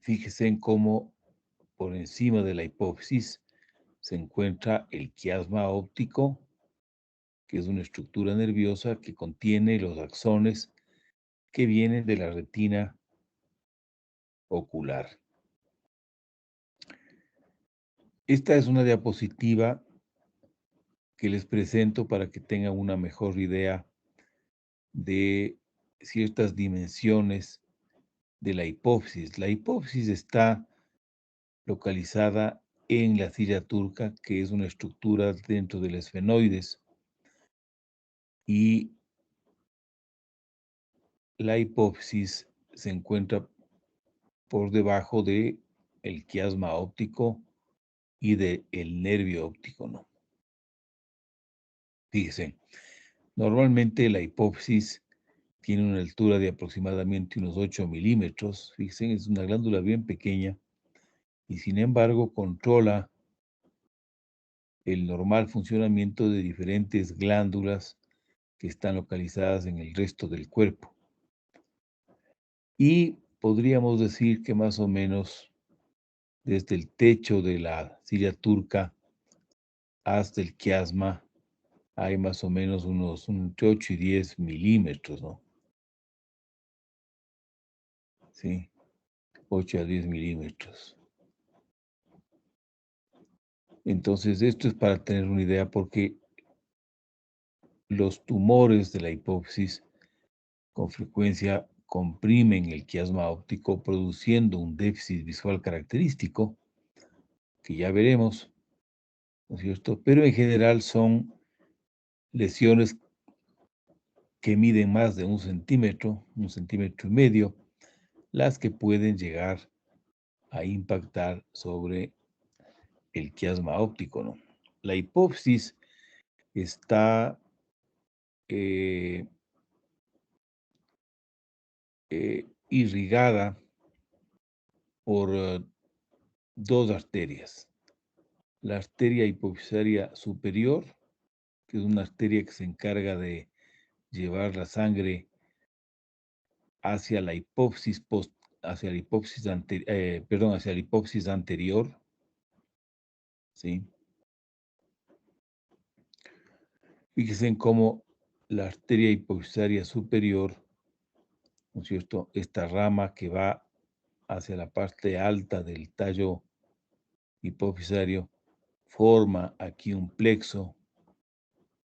Fíjese en cómo por encima de la hipófisis se encuentra el quiasma óptico, que es una estructura nerviosa que contiene los axones que vienen de la retina ocular. Esta es una diapositiva que les presento para que tengan una mejor idea de ciertas dimensiones de la hipófisis. La hipófisis está localizada en la cilla turca, que es una estructura dentro del esfenoides, y la hipófisis se encuentra por debajo de el quiasma óptico y del nervio óptico, ¿no? Fíjense, normalmente la hipófisis tiene una altura de aproximadamente unos 8 milímetros. Fíjense, es una glándula bien pequeña y sin embargo controla el normal funcionamiento de diferentes glándulas que están localizadas en el resto del cuerpo. Y podríamos decir que más o menos desde el techo de la silla turca hasta el quiasma hay más o menos unos entre 8 y 10 milímetros, ¿no? Sí, 8 a 10 milímetros. Entonces, esto es para tener una idea porque los tumores de la hipófisis con frecuencia comprimen el quiasma óptico produciendo un déficit visual característico, que ya veremos, ¿no es cierto? Pero en general son lesiones que miden más de 1 centímetro y medio, las que pueden llegar a impactar sobre el quiasma óptico, ¿no? La hipófisis está irrigada por dos arterias. La arteria hipofisaria superior, que es una arteria que se encarga de llevar la sangre hacia la hipófisis hacia la hipófisis hacia la hipófisis anterior, ¿sí? Fíjense en cómo la arteria hipofisaria superior, ¿no es cierto? Esta rama que va hacia la parte alta del tallo hipofisario forma aquí un plexo,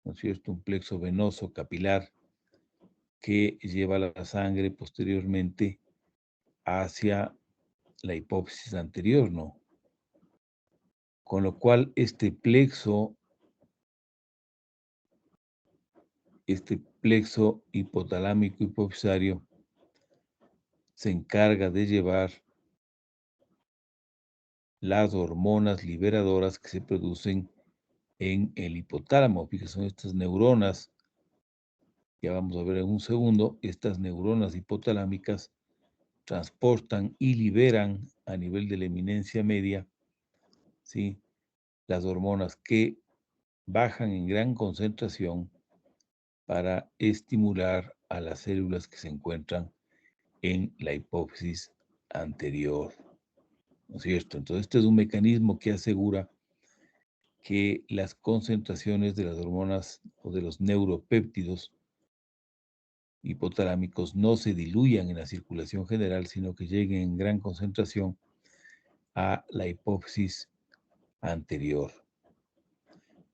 ¿no es cierto? Un plexo venoso capilar que lleva la sangre posteriormente hacia la hipófisis anterior, ¿no? Con lo cual este plexo hipotalámico hipofisario se encarga de llevar las hormonas liberadoras que se producen en el hipotálamo. Fíjense, son estas neuronas, ya vamos a ver en un segundo, estas neuronas hipotalámicas transportan y liberan a nivel de la eminencia media, ¿sí?, las hormonas que bajan en gran concentración para estimular a las células que se encuentran en la hipófisis anterior, ¿no es cierto? Entonces, este es un mecanismo que asegura que las concentraciones de las hormonas o de los neuropéptidos hipotalámicos no se diluyan en la circulación general, sino que lleguen en gran concentración a la hipófisis anterior.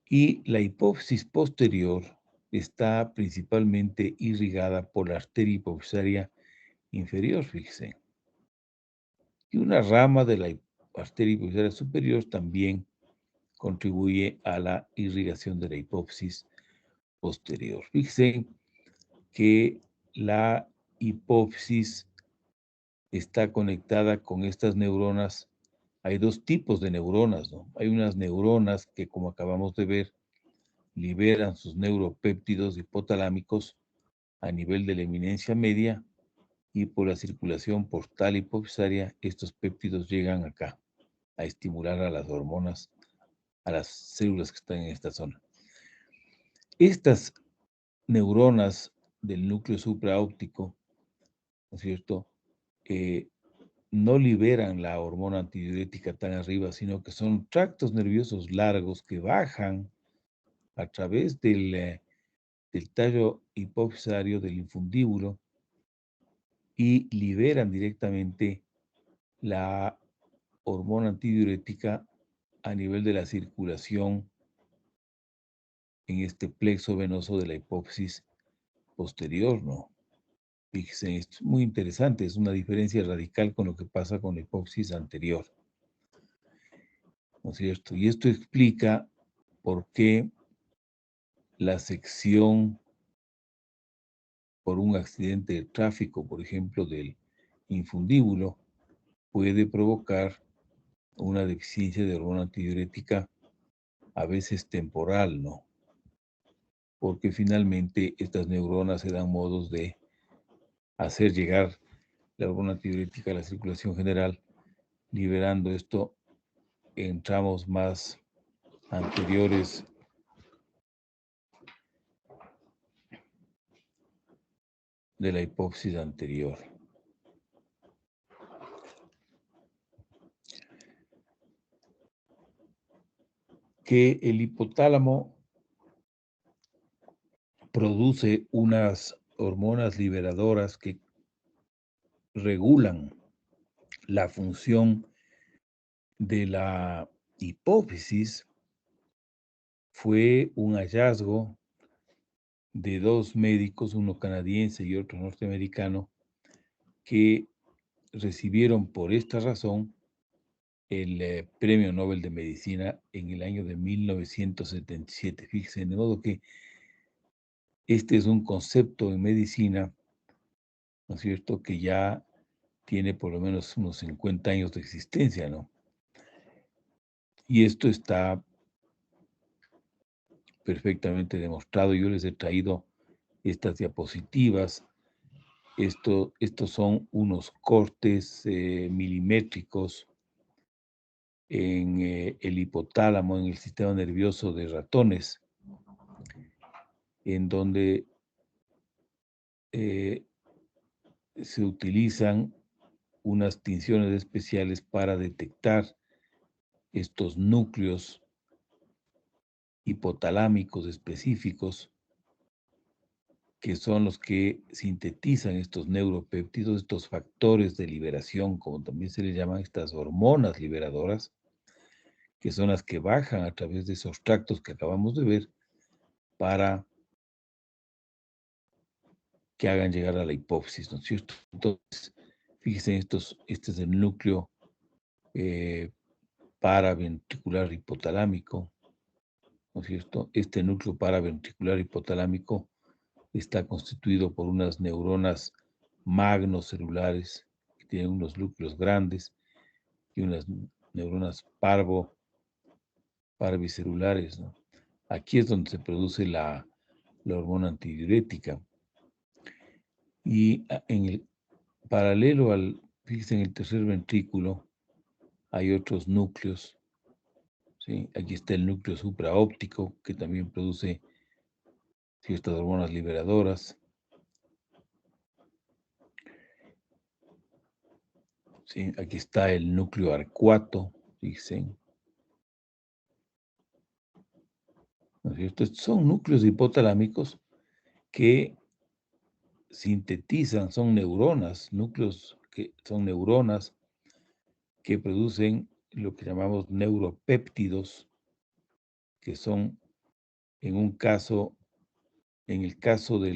Y la hipófisis posterior está principalmente irrigada por la arteria hipofisaria inferior, fíjese. Y una rama de la arteria hipofisaria superior también contribuye a la irrigación de la hipófisis posterior. Fíjese que la hipófisis está conectada con estas neuronas. Hay dos tipos de neuronas, ¿no? Hay unas neuronas que, como acabamos de ver, liberan sus neuropéptidos hipotalámicos a nivel de la eminencia media y por la circulación portal hipofisaria, estos péptidos llegan acá a estimular a las hormonas, a las células que están en esta zona. Estas neuronas del núcleo supraóptico, ¿no es cierto?, no liberan la hormona antidiurética tan arriba, sino que son tractos nerviosos largos que bajan a través del tallo hipofisario del infundíbulo y liberan directamente la hormona antidiurética a nivel de la circulación en este plexo venoso de la hipófisis posterior, ¿no? Fíjense, esto es muy interesante, es una diferencia radical con lo que pasa con la hipófisis anterior, ¿no es cierto? Y esto explica por qué la sección por un accidente de tráfico, por ejemplo, del infundíbulo, puede provocar una deficiencia de hormona antidiurética, a veces temporal, ¿no? Porque finalmente estas neuronas se dan modos de hacer llegar la hormona antidiurética a la circulación general, liberando esto en tramos más anteriores de la hipófisis anterior. Que el hipotálamo produce unas hormonas liberadoras que regulan la función de la hipófisis fue un hallazgo de dos médicos, uno canadiense y otro norteamericano, que recibieron por esta razón el Premio Nobel de Medicina en el año de 1977. Fíjense, de modo que este es un concepto en medicina, ¿no es cierto?, que ya tiene por lo menos unos 50 años de existencia, ¿no? Y esto está perfectamente demostrado. Yo les he traído estas diapositivas. Estos son unos cortes milimétricos en el hipotálamo, en el sistema nervioso de ratones, en donde se utilizan unas tinciones especiales para detectar estos núcleos hipotalámicos específicos, que son los que sintetizan estos neuropéptidos, estos factores de liberación, como también se les llaman estas hormonas liberadoras, que son las que bajan a través de esos tractos que acabamos de ver para que hagan llegar a la hipófisis, ¿no es cierto? Entonces, fíjense, este es el núcleo paraventricular hipotalámico, ¿no es cierto? Este núcleo paraventricular hipotalámico está constituido por unas neuronas magnocelulares que tienen unos núcleos grandes y unas neuronas parvicelulares, ¿no? Aquí es donde se produce la hormona antidiurética. Y en el paralelo fíjense, en el tercer ventrículo hay otros núcleos, ¿sí? Aquí está el núcleo supraóptico, que también produce ciertas hormonas liberadoras. ¿Sí? Aquí está el núcleo arcuato, fíjense, ¿no es cierto? Estos son núcleos hipotalámicos que sintetizan, son neuronas, núcleos que son neuronas que producen lo que llamamos neuropéptidos, que son, en un caso, en el caso de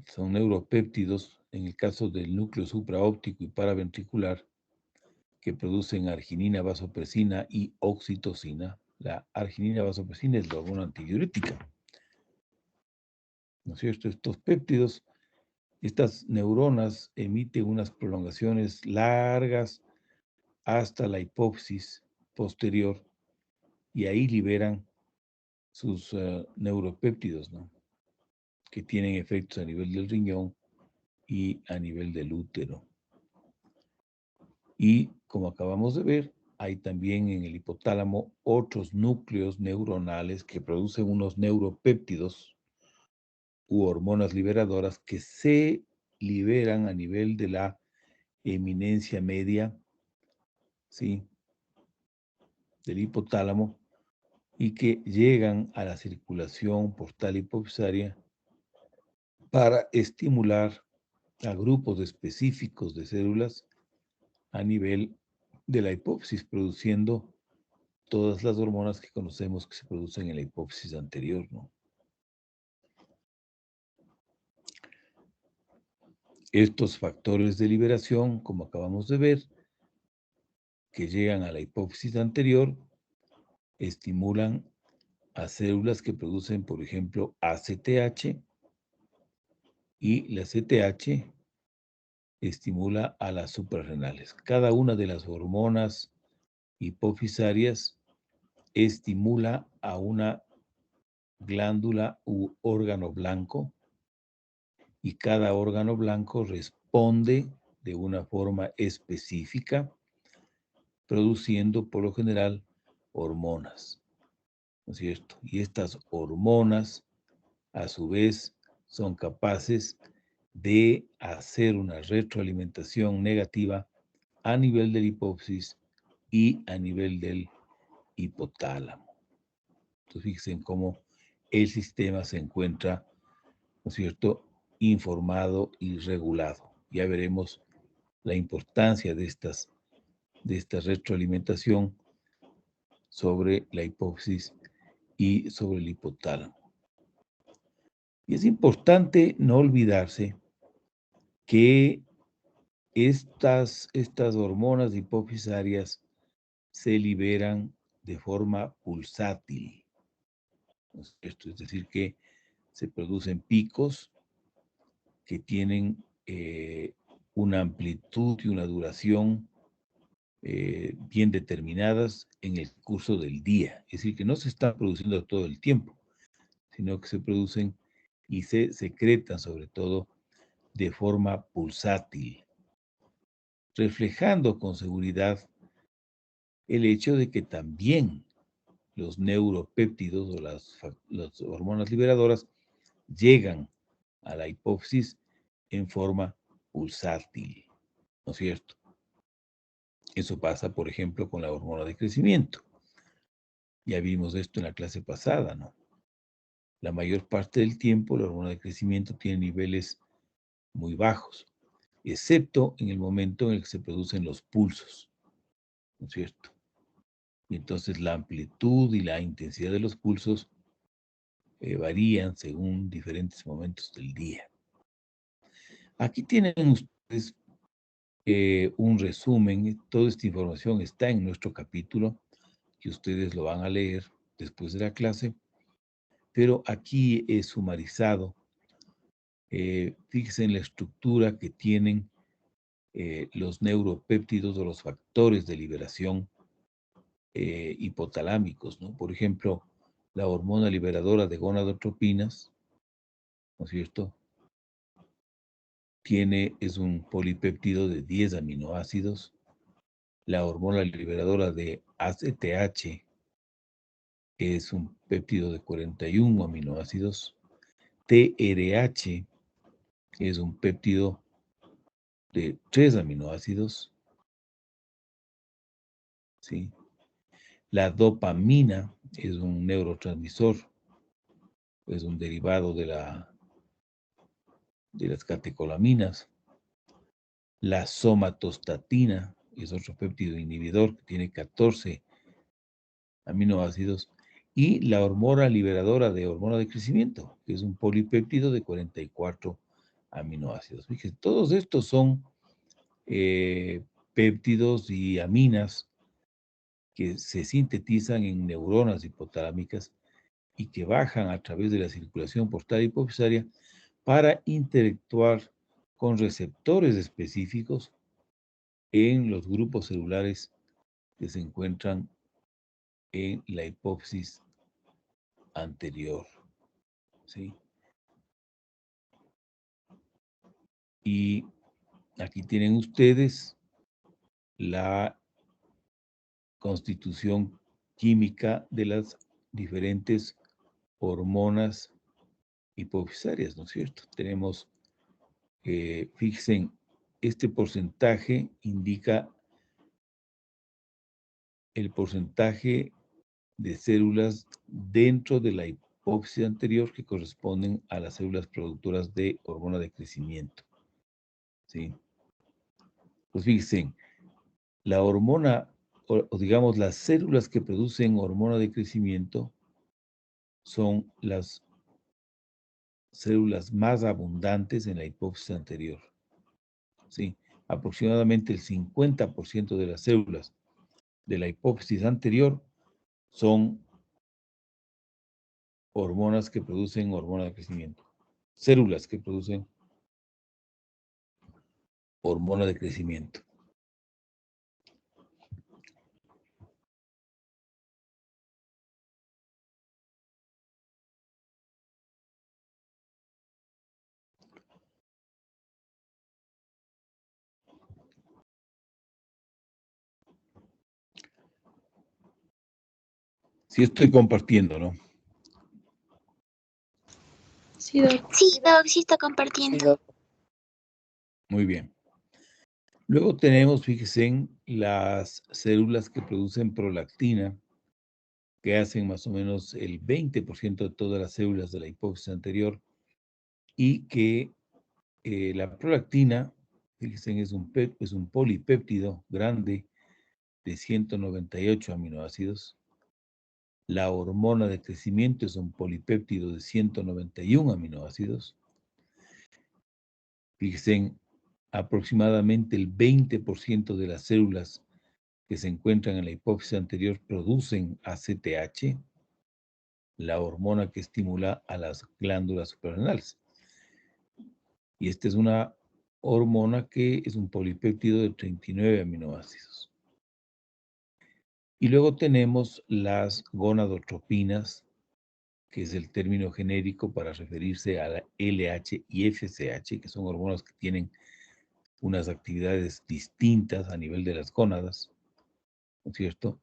son neuropéptidos, en el caso del núcleo supraóptico y paraventricular, que producen arginina, vasopresina y oxitocina. La arginina vasopresina es la hormona antidiurética, ¿no es cierto? Estos péptidos, estas neuronas emiten unas prolongaciones largas hasta la hipófisis posterior y ahí liberan sus neuropéptidos, ¿no?, que tienen efectos a nivel del riñón y a nivel del útero. Y como acabamos de ver, hay también en el hipotálamo otros núcleos neuronales que producen unos neuropéptidos u hormonas liberadoras que se liberan a nivel de la eminencia media, ¿sí?, del hipotálamo, y que llegan a la circulación portal hipofisaria para estimular a grupos específicos de células a nivel de la hipófisis, produciendo todas las hormonas que conocemos que se producen en la hipófisis anterior, ¿no? Estos factores de liberación, como acabamos de ver, que llegan a la hipófisis anterior, estimulan a células que producen, por ejemplo, ACTH, y la CTH estimula a las suprarrenales. Cada una de las hormonas hipofisarias estimula a una glándula u órgano blanco, y cada órgano blanco responde de una forma específica, produciendo por lo general hormonas, ¿no es cierto? Y estas hormonas, a su vez, son capaces de hacer una retroalimentación negativa a nivel del hipófisis y a nivel del hipotálamo. Entonces, fíjense en cómo el sistema se encuentra, ¿no es cierto?, informado y regulado. Ya veremos la importancia de esta retroalimentación sobre la hipófisis y sobre el hipotálamo. Y es importante no olvidarse que estas hormonas hipofisarias se liberan de forma pulsátil, ¿no es cierto? Es decir, que se producen picos que tienen una amplitud y una duración bien determinadas en el curso del día. Es decir, que no se están produciendo todo el tiempo, sino que se producen y se secretan sobre todo de forma pulsátil, reflejando con seguridad el hecho de que también los neuropéptidos o las hormonas liberadoras llegan a la hipófisis en forma pulsátil, ¿no es cierto? Eso pasa, por ejemplo, con la hormona de crecimiento. Ya vimos esto en la clase pasada, ¿no? La mayor parte del tiempo la hormona de crecimiento tiene niveles muy bajos, excepto en el momento en el que se producen los pulsos, ¿no es cierto? Y entonces la amplitud y la intensidad de los pulsos varían según diferentes momentos del día. Aquí tienen ustedes un resumen. Toda esta información está en nuestro capítulo, que ustedes lo van a leer después de la clase, pero aquí es sumarizado. Fíjense en la estructura que tienen los neuropéptidos o los factores de liberación hipotalámicos, ¿no? Por ejemplo, la hormona liberadora de gonadotropinas, ¿no es cierto?, es un polipéptido de 10 aminoácidos. La hormona liberadora de ACTH es un péptido de 41 aminoácidos. TRH es un péptido de 3 aminoácidos, ¿sí? La dopamina es un neurotransmisor, es un derivado de las catecolaminas. La somatostatina es otro péptido inhibidor que tiene 14 aminoácidos. Y la hormona liberadora de hormona de crecimiento, que es un polipéptido de 44 aminoácidos. Fíjense, todos estos son péptidos y aminas que se sintetizan en neuronas hipotalámicas y que bajan a través de la circulación portal hipofisaria para interactuar con receptores específicos en los grupos celulares que se encuentran en la hipófisis anterior, ¿sí? Y aquí tienen ustedes la constitución química de las diferentes hormonas hipofisarias, ¿no es cierto? Tenemos, fíjense este porcentaje indica el porcentaje de células dentro de la hipófisis anterior que corresponden a las células productoras de hormona de crecimiento. ¿Sí? Pues fíjense, la hormona, o digamos las células que producen hormona de crecimiento son las células más abundantes en la hipófisis anterior. ¿Sí? Aproximadamente el 50% de las células de la hipófisis anterior son hormonas que producen hormona de crecimiento. Células que producen hormona de crecimiento. Sí estoy compartiendo, ¿no? Sí, Doc. Sí, Doc, sí está compartiendo. Muy bien. Luego tenemos, fíjense, las células que producen prolactina, que hacen más o menos el 20% de todas las células de la hipófisis anterior, y que la prolactina, fíjense, es un polipéptido grande de 198 aminoácidos. La hormona de crecimiento es un polipéptido de 191 aminoácidos. Fíjense, aproximadamente el 20% de las células que se encuentran en la hipófisis anterior producen ACTH, la hormona que estimula a las glándulas suprarrenales. Y esta es una hormona que es un polipéptido de 39 aminoácidos. Y luego tenemos las gonadotropinas, que es el término genérico para referirse a la LH y FSH, que son hormonas que tienen unas actividades distintas a nivel de las gónadas, ¿no es cierto?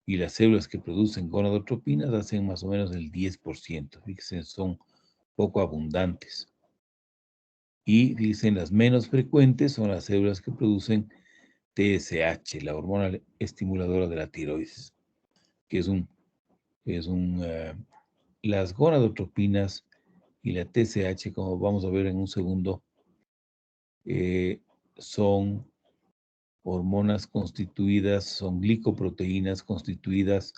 Y las células que producen gonadotropinas hacen más o menos el 10%, fíjense, son poco abundantes. Y dicen las menos frecuentes son las células que producen TSH, la hormona estimuladora de la tiroides, que las gonadotropinas y la TSH, como vamos a ver en un segundo, son hormonas constituidas, son glicoproteínas constituidas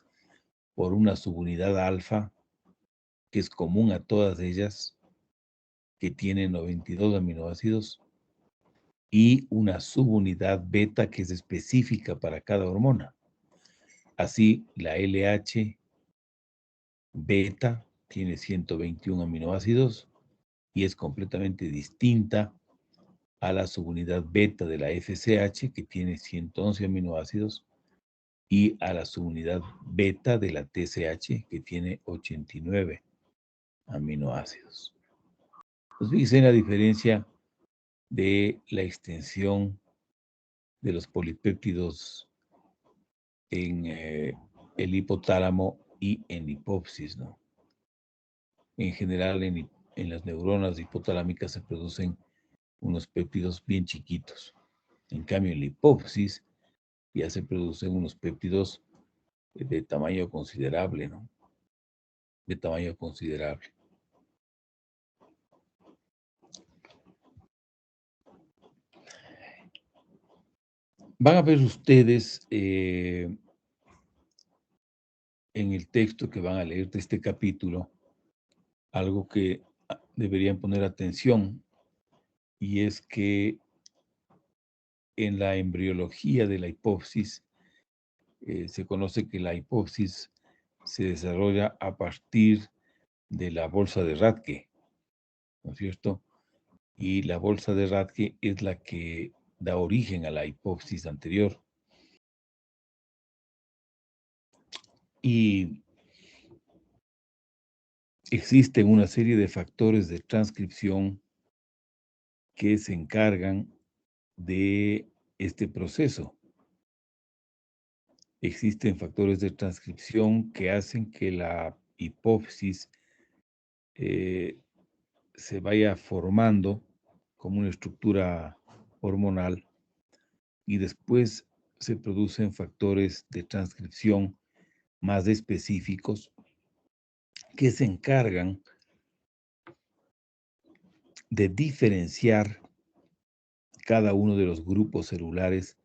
por una subunidad alfa, que es común a todas ellas, que tiene 92 aminoácidos, y una subunidad beta que es específica para cada hormona. Así, la LH beta tiene 121 aminoácidos y es completamente distinta a la subunidad beta de la FSH, que tiene 111 aminoácidos, y a la subunidad beta de la TSH, que tiene 89 aminoácidos. Pues fíjense la diferencia de la extensión de los polipéptidos en el hipotálamo y en hipófisis, ¿no? En general, en las neuronas hipotalámicas se producen unos péptidos bien chiquitos. En cambio, en la hipófisis ya se producen unos péptidos de tamaño considerable, ¿no? De tamaño considerable. Van a ver ustedes en el texto que van a leer de este capítulo algo que deberían poner atención, y es que en la embriología de la hipófisis se conoce que la hipófisis se desarrolla a partir de la bolsa de Rathke, ¿no es cierto? Y la bolsa de Rathke es la que da origen a la hipófisis anterior. Y existen una serie de factores de transcripción que se encargan de este proceso. Existen factores de transcripción que hacen que la hipófisis se vaya formando como una estructura hormonal y después se producen factores de transcripción más específicos que se encargan de diferenciar cada uno de los grupos celulares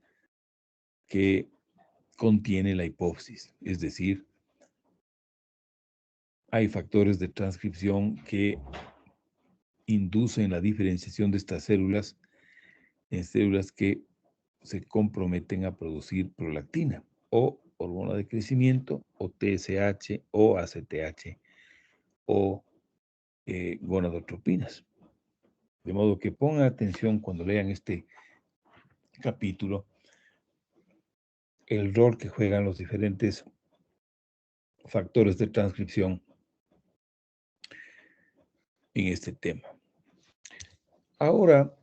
que contiene la hipófisis. Es decir, hay factores de transcripción que inducen la diferenciación de estas células en células que se comprometen a producir prolactina o hormona de crecimiento o TSH o ACTH o gonadotropinas. De modo que pongan atención cuando lean este capítulo el rol que juegan los diferentes factores de transcripción en este tema. Ahora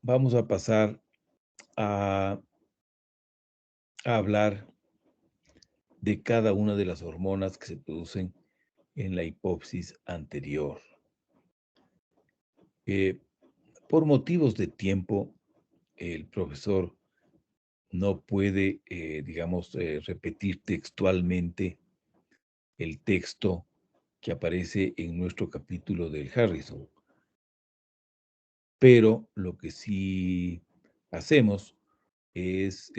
vamos a pasar a hablar de cada una de las hormonas que se producen en la hipófisis anterior. Por motivos de tiempo, el profesor no puede, repetir textualmente el texto que aparece en nuestro capítulo del Harrison. Pero lo que sí hacemos es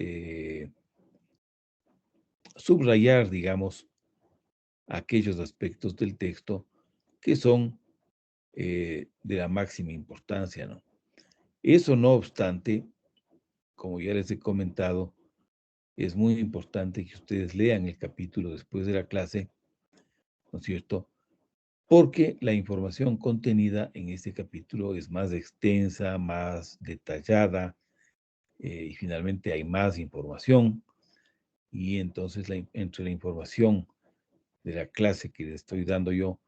subrayar, digamos, aquellos aspectos del texto que son de la máxima importancia, ¿no? Eso no obstante, como ya les he comentado, es muy importante que ustedes lean el capítulo después de la clase, ¿no es cierto? Porque la información contenida en este capítulo es más extensa, más detallada, y finalmente hay más información, y entonces entre la información de la clase que les estoy dando yo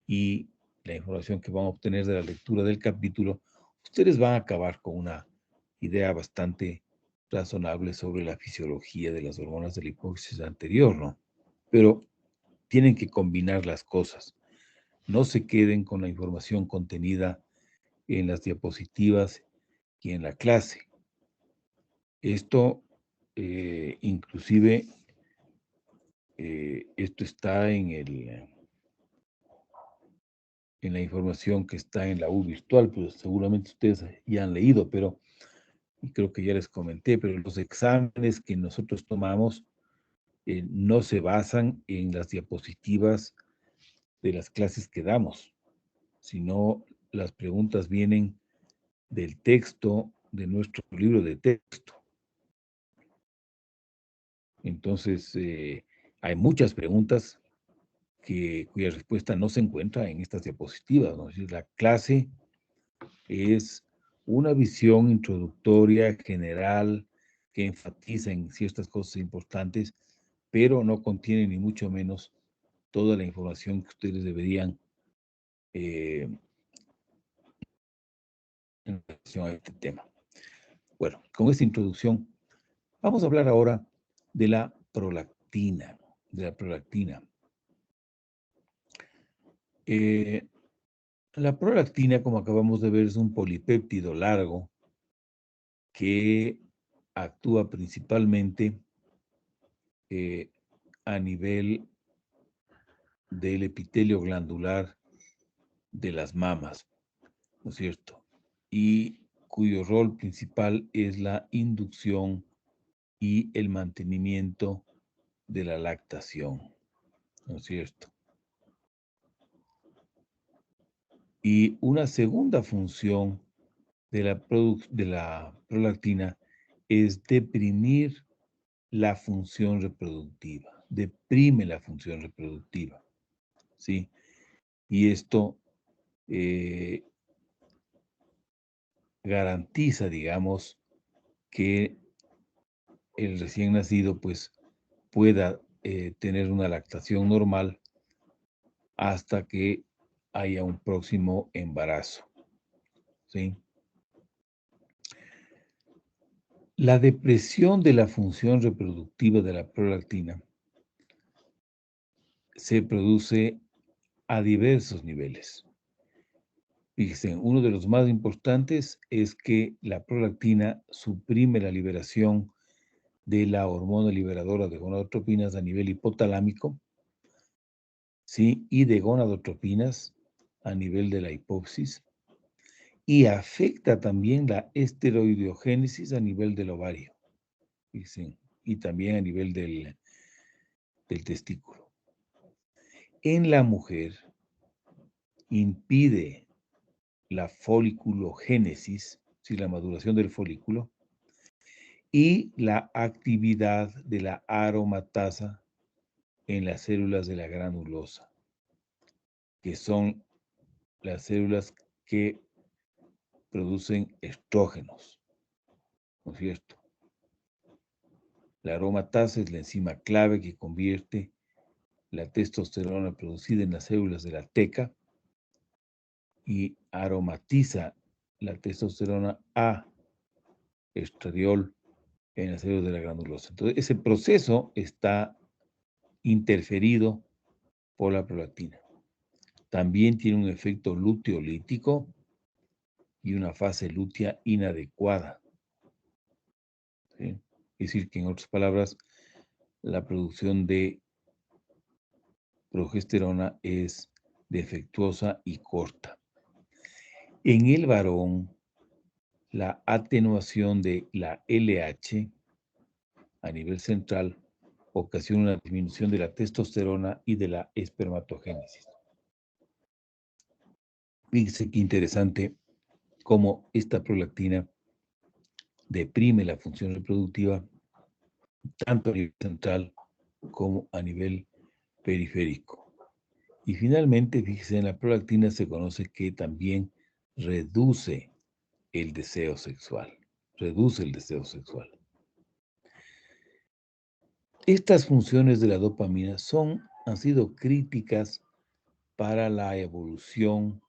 y la información que van a obtener de la lectura del capítulo, ustedes van a acabar con una idea bastante razonable sobre la fisiología de las hormonas de la hipófisis anterior, ¿no? Pero tienen que combinar las cosas. No se queden con la información contenida en las diapositivas y en la clase. Esto, inclusive, esto está en la información que está en la U virtual, pues seguramente ustedes ya han leído, pero y creo que ya les comenté, pero los exámenes que nosotros tomamos no se basan en las diapositivas de las clases que damos, sino las preguntas vienen del texto de nuestro libro de texto. Entonces, hay muchas preguntas cuya respuesta no se encuentra en estas diapositivas, ¿no? Es decir, la clase es una visión introductoria general que enfatiza en ciertas cosas importantes, pero no contiene ni mucho menos toda la información que ustedes deberían en relación a este tema. Bueno, con esta introducción, vamos a hablar ahora de la prolactina. La prolactina, como acabamos de ver, es un polipéptido largo que actúa principalmente a nivel del epitelio glandular de las mamas, ¿no es cierto? Y cuyo rol principal es la inducción y el mantenimiento de la lactación, ¿no es cierto? Y una segunda función de la prolactina es deprimir la función reproductiva, deprime la función reproductiva, ¿sí? Y esto garantiza, digamos, que el recién nacido pues pueda tener una lactación normal hasta que haya un próximo embarazo, ¿sí? La depresión de la función reproductiva de la prolactina se produce a diversos niveles. Fíjense, uno de los más importantes es que la prolactina suprime la liberación de la hormona liberadora de gonadotropinas a nivel hipotalámico, ¿sí? Y de gonadotropinas a nivel de la hipófisis, y afecta también la esteroideogénesis a nivel del ovario, fíjense, y también a nivel del testículo. En la mujer impide la foliculogénesis, ¿sí? La maduración del folículo, y la actividad de la aromatasa en las células de la granulosa, que son las células que producen estrógenos, ¿no es cierto? La aromatasa es la enzima clave que convierte la testosterona producida en las células de la teca y aromatiza la testosterona a estradiol en las células de la granulosa. Entonces, ese proceso está interferido por la prolactina. También tiene un efecto luteolítico y una fase lútea inadecuada, ¿sí? Es decir, que en otras palabras, la producción de progesterona es defectuosa y corta. En el varón, la atenuación de la LH a nivel central ocasiona una disminución de la testosterona y de la espermatogénesis. Fíjense qué interesante cómo esta prolactina deprime la función reproductiva tanto a nivel central como a nivel periférico. Y finalmente, fíjese, en la prolactina se conoce que también reduce el deseo sexual. Reduce el deseo sexual. Estas funciones de la dopamina han sido críticas para la evolución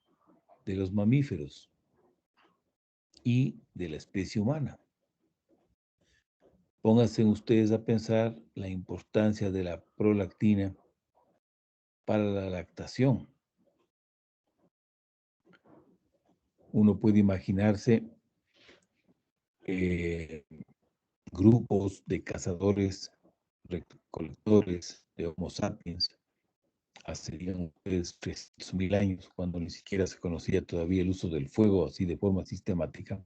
de los mamíferos y de la especie humana. Pónganse ustedes a pensar la importancia de la prolactina para la lactación. Uno puede imaginarse grupos de cazadores, recolectores de Homo sapiens, hace 300.000 años, cuando ni siquiera se conocía todavía el uso del fuego así de forma sistemática.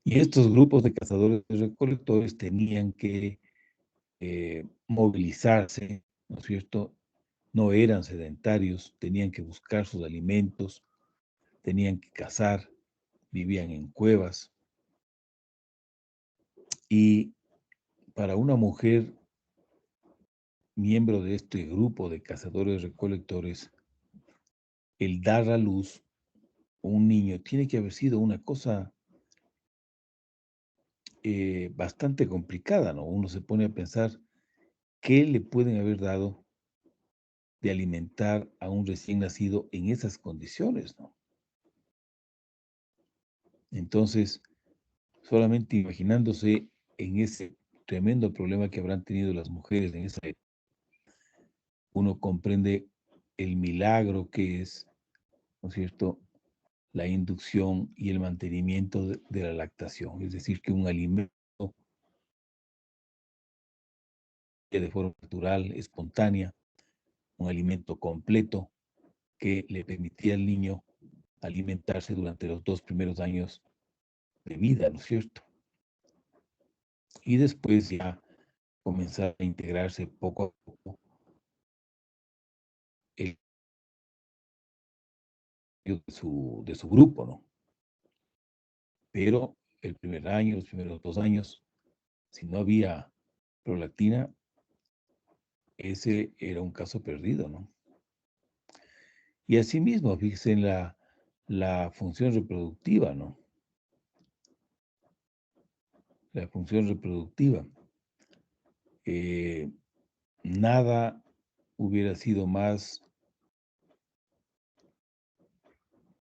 Y estos grupos de cazadores y recolectores tenían que movilizarse, ¿no es cierto? No eran sedentarios, tenían que buscar sus alimentos, tenían que cazar, vivían en cuevas. Y para una mujer, miembro de este grupo de cazadores-recolectores, el dar a luz un niño tiene que haber sido una cosa bastante complicada, ¿no? Uno se pone a pensar qué le pueden haber dado de alimentar a un recién nacido en esas condiciones, ¿no? Entonces, solamente imaginándose en ese tremendo problema que habrán tenido las mujeres en esa época, uno comprende el milagro que es, ¿no es cierto?, la inducción y el mantenimiento de la lactación. Es decir, que un alimento de forma natural, espontánea, un alimento completo que le permitía al niño alimentarse durante los 2 primeros años de vida, ¿no es cierto? Y después ya comenzar a integrarse poco a poco el de su grupo, ¿no? Pero el primer año, los primeros 2 años, si no había prolactina, ese era un caso perdido, ¿no? Y asimismo, fíjense en la función reproductiva, ¿no? La función reproductiva. Nada hubiera sido más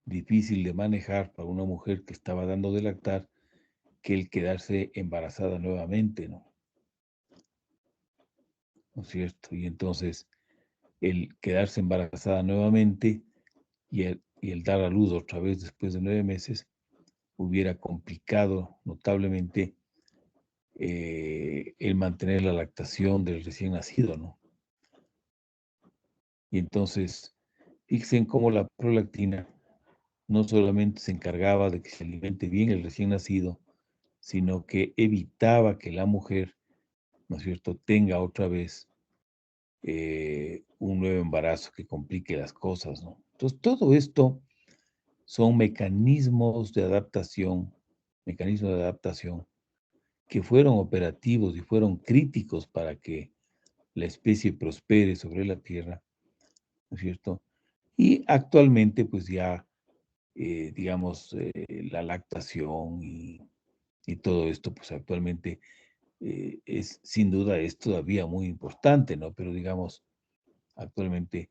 difícil de manejar para una mujer que estaba dando de lactar que el quedarse embarazada nuevamente, ¿no? ¿No es cierto? Y entonces, el quedarse embarazada nuevamente y el dar a luz otra vez después de 9 meses hubiera complicado notablemente el mantener la lactación del recién nacido, ¿no? Y entonces, fíjense en cómo la prolactina no solamente se encargaba de que se alimente bien el recién nacido, sino que evitaba que la mujer, ¿no es cierto?, tenga otra vez un nuevo embarazo que complique las cosas, ¿no? Entonces, todo esto son mecanismos de adaptación que fueron operativos y fueron críticos para que la especie prospere sobre la Tierra, ¿no es cierto? Y actualmente, pues ya, digamos, la lactación y todo esto, pues actualmente es, sin duda, es todavía muy importante, ¿no? Pero digamos, actualmente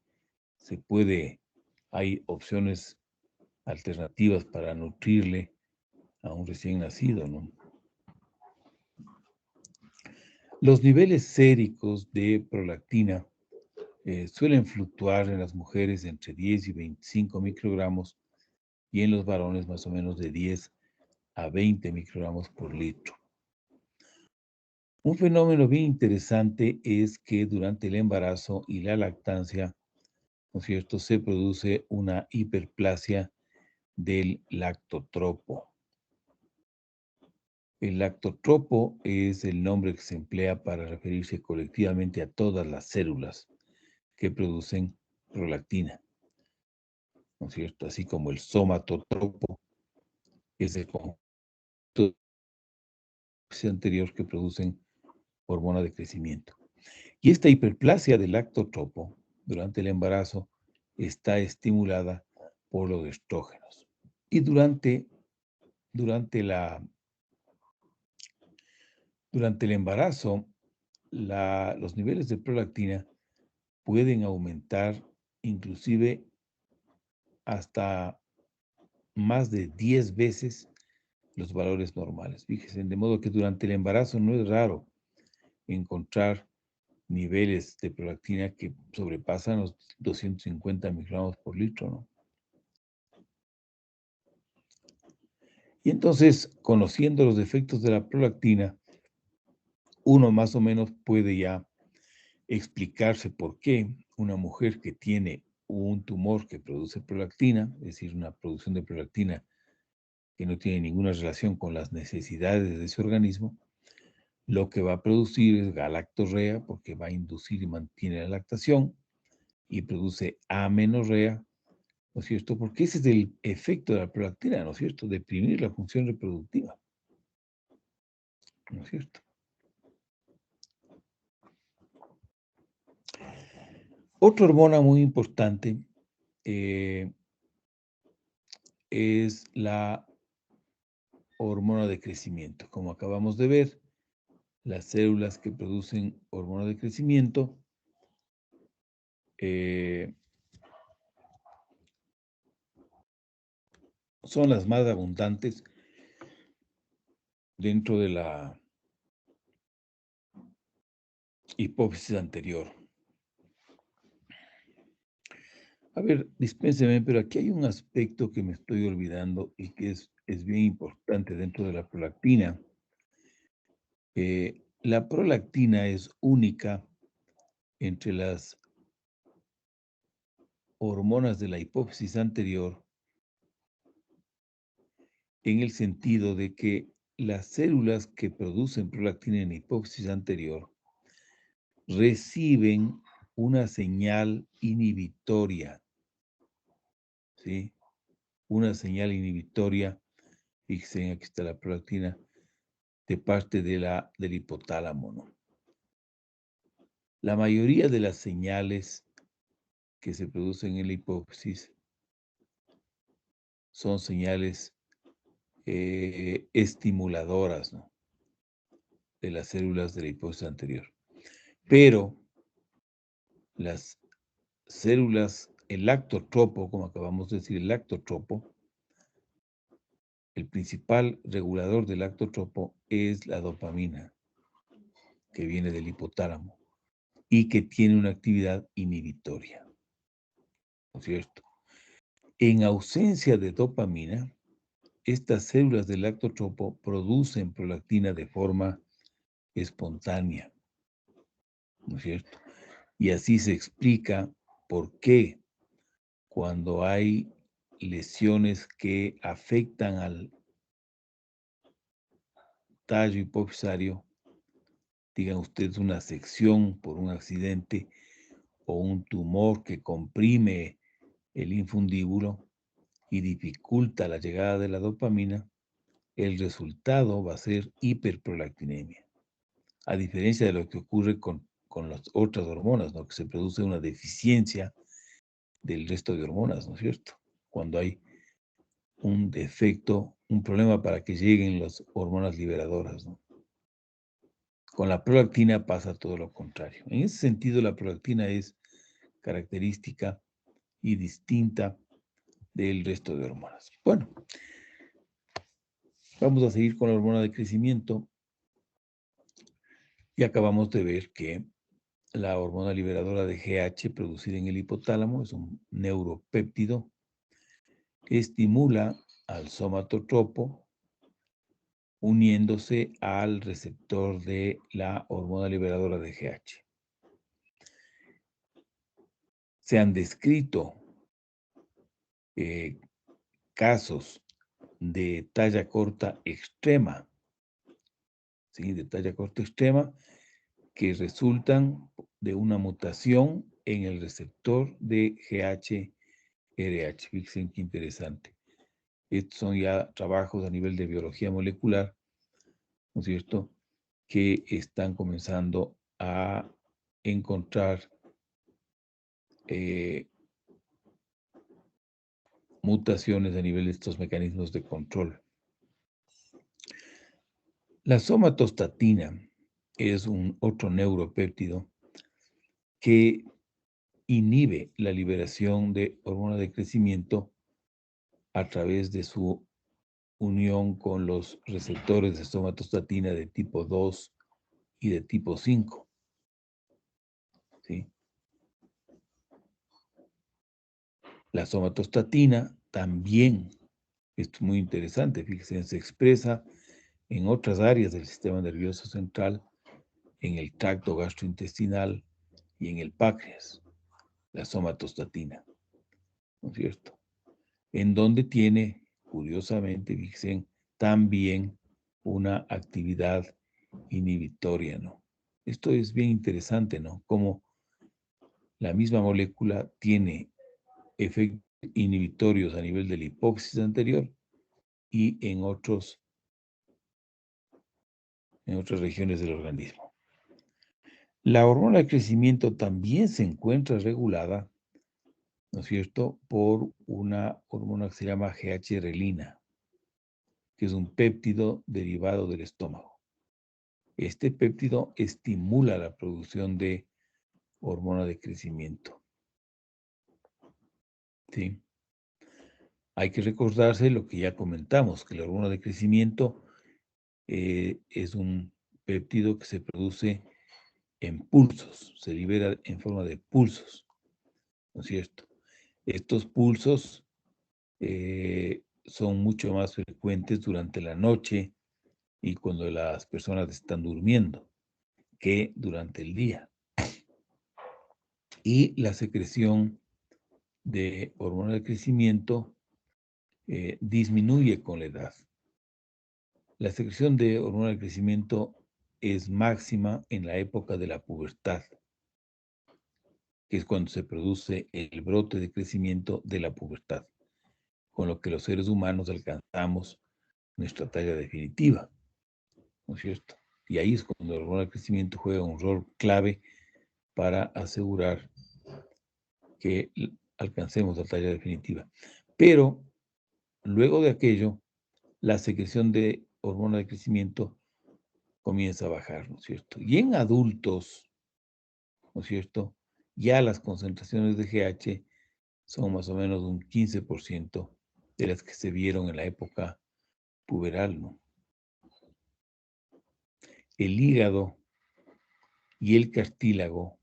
hay opciones alternativas para nutrirle a un recién nacido, ¿no? Los niveles séricos de prolactina suelen fluctuar en las mujeres entre 10 y 25 microgramos y en los varones más o menos de 10 a 20 microgramos por litro. Un fenómeno bien interesante es que durante el embarazo y la lactancia, ¿no es cierto?, se produce una hiperplasia del lactotropo. El lactotropo es el nombre que se emplea para referirse colectivamente a todas las células que producen prolactina, ¿no es cierto? Así como el somatotropo es el conjunto anterior que producen hormona de crecimiento. Y esta hiperplasia del lactotropo durante el embarazo está estimulada por los estrógenos. Y durante el embarazo, los niveles de prolactina pueden aumentar inclusive hasta más de 10 veces los valores normales. Fíjense, de modo que durante el embarazo no es raro encontrar niveles de prolactina que sobrepasan los 250 microgramos por litro, ¿no? Y entonces, conociendo los efectos de la prolactina, uno más o menos puede ya explicarse por qué una mujer que tiene un tumor que produce prolactina, es decir, una producción de prolactina que no tiene ninguna relación con las necesidades de ese organismo, lo que va a producir es galactorrea, porque va a inducir y mantiene la lactación, y produce amenorrea, ¿no es cierto? Porque ese es el efecto de la prolactina, ¿no es cierto? Deprimir la función reproductiva, ¿no es cierto? Otra hormona muy importante es la hormona de crecimiento. Como acabamos de ver, las células que producen hormona de crecimiento son las más abundantes dentro de la hipófisis anterior. A ver, dispénseme, pero aquí hay un aspecto que me estoy olvidando y que es bien importante dentro de la prolactina. La prolactina es única entre las hormonas de la hipófisis anterior en el sentido de que las células que producen prolactina en la hipófisis anterior reciben una señal inhibitoria, ¿sí? Una señal inhibitoria, fíjense, aquí está la prolactina, de parte del hipotálamo, ¿no? La mayoría de las señales que se producen en la hipófisis son señales estimuladoras, ¿no?, de las células de la hipófisis anterior. Pero las células, el lactotropo, como acabamos de decir, el lactotropo, el principal regulador del lactotropo es la dopamina, que viene del hipotálamo y que tiene una actividad inhibitoria, ¿no es cierto? En ausencia de dopamina, estas células del lactotropo producen prolactina de forma espontánea, ¿no es cierto? Y así se explica por qué cuando hay lesiones que afectan al tallo hipofisario, digan ustedes una sección por un accidente o un tumor que comprime el infundíbulo y dificulta la llegada de la dopamina, el resultado va a ser hiperprolactinemia. A diferencia de lo que ocurre con las otras hormonas, ¿no? Que se produce una deficiencia del resto de hormonas, ¿no es cierto? Cuando hay un defecto, un problema para que lleguen las hormonas liberadoras, ¿no? Con la prolactina pasa todo lo contrario. En ese sentido, la prolactina es característica y distinta del resto de hormonas. Bueno, vamos a seguir con la hormona de crecimiento y acabamos de ver que la hormona liberadora de GH producida en el hipotálamo es un neuropéptido que estimula al somatotropo uniéndose al receptor de la hormona liberadora de GH. Se han descrito casos de talla corta extrema, ¿sí? De talla corta extrema, que resultan de una mutación en el receptor de GH-RH. Fíjense qué interesante. Estos son ya trabajos a nivel de biología molecular, ¿no es cierto?, que están comenzando a encontrar mutaciones a nivel de estos mecanismos de control. La somatostatina es un otro neuropéptido que inhibe la liberación de hormona de crecimiento a través de su unión con los receptores de somatostatina de tipo 2 y de tipo 5. ¿Sí? La somatostatina también, esto es muy interesante, fíjense, se expresa en otras áreas del sistema nervioso central, en el tracto gastrointestinal y en el páncreas, la somatostatina, ¿no es cierto? En donde tiene, curiosamente, fíjense, también una actividad inhibitoria, ¿no? Esto es bien interesante, ¿no? Como la misma molécula tiene efectos inhibitorios a nivel de la hipófisis anterior y en otras regiones del organismo. La hormona de crecimiento también se encuentra regulada, ¿no es cierto?, por una hormona que se llama GH-relina, que es un péptido derivado del estómago. Este péptido estimula la producción de hormona de crecimiento. ¿Sí? Hay que recordarse lo que ya comentamos, que la hormona de crecimiento es un péptido que se produce en pulsos, se libera en forma de pulsos, ¿no es cierto? Estos pulsos son mucho más frecuentes durante la noche y cuando las personas están durmiendo que durante el día. Y la secreción de hormona de crecimiento disminuye con la edad. La secreción de hormona de crecimiento es máxima en la época de la pubertad, que es cuando se produce el brote de crecimiento de la pubertad, con lo que los seres humanos alcanzamos nuestra talla definitiva, ¿no es cierto? Y ahí es cuando la hormona de crecimiento juega un rol clave para asegurar que alcancemos la talla definitiva. Pero luego de aquello, la secreción de hormona de crecimiento comienza a bajar, ¿no es cierto? Y en adultos, ¿no es cierto?, ya las concentraciones de GH son más o menos un 15% de las que se vieron en la época puberal, ¿no? El hígado y el cartílago,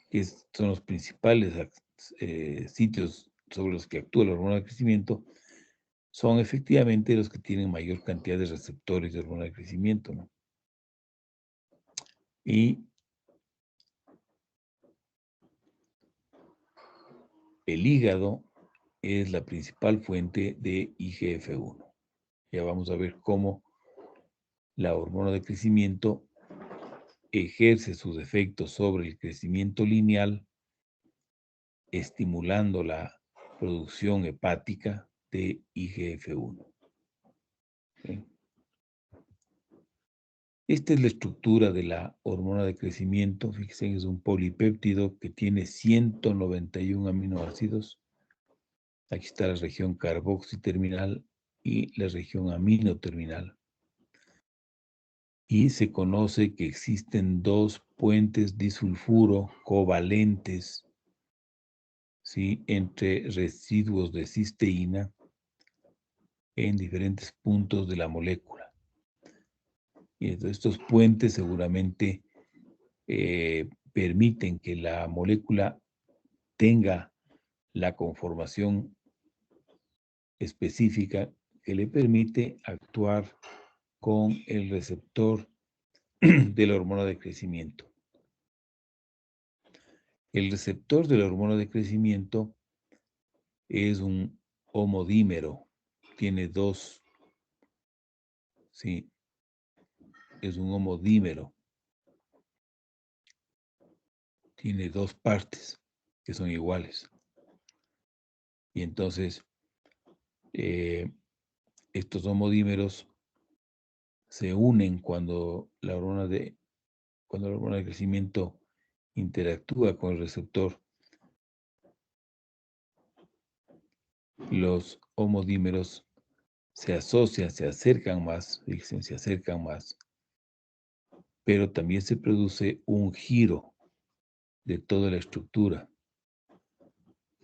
que son los principales sitios sobre los que actúa la hormona de crecimiento son efectivamente los que tienen mayor cantidad de receptores de hormona de crecimiento, ¿no? Y el hígado es la principal fuente de IGF-1. Ya vamos a ver cómo la hormona de crecimiento ejerce sus efectos sobre el crecimiento lineal, estimulando la producción hepática de IGF-1. ¿Sí? Esta es la estructura de la hormona de crecimiento. Fíjense, es un polipéptido que tiene 191 aminoácidos. Aquí está la región carboxiterminal y la región aminoterminal. Y se conoce que existen dos puentes disulfuro covalentes, ¿sí?, entre residuos de cisteína en diferentes puntos de la molécula. Y entonces estos puentes seguramente permiten que la molécula tenga la conformación específica que le permite actuar con el receptor de la hormona de crecimiento. El receptor de la hormona de crecimiento es un homodímero, tiene dos, sí, es un homodímero, tiene dos partes que son iguales. Y entonces, estos homodímeros se unen cuando la hormona de crecimiento interactúa con el receptor. Los homodímeros se asocian, se acercan más, fíjense, se acercan más, pero también se produce un giro de toda la estructura,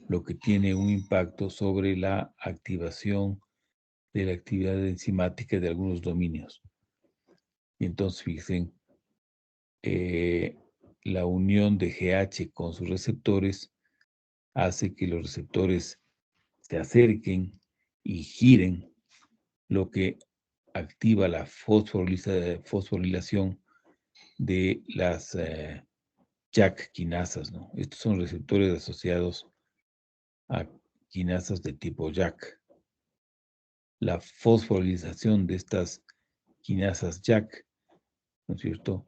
lo que tiene un impacto sobre la activación de la actividad enzimática de algunos dominios. Y entonces, fíjense, la unión de GH con sus receptores hace que los receptores se acerquen y giren, lo que activa la fosforilación de las JAK quinasas, ¿no? Estos son receptores asociados a quinasas de tipo JAK. La fosforilización de estas quinasas JAK, ¿no es cierto?,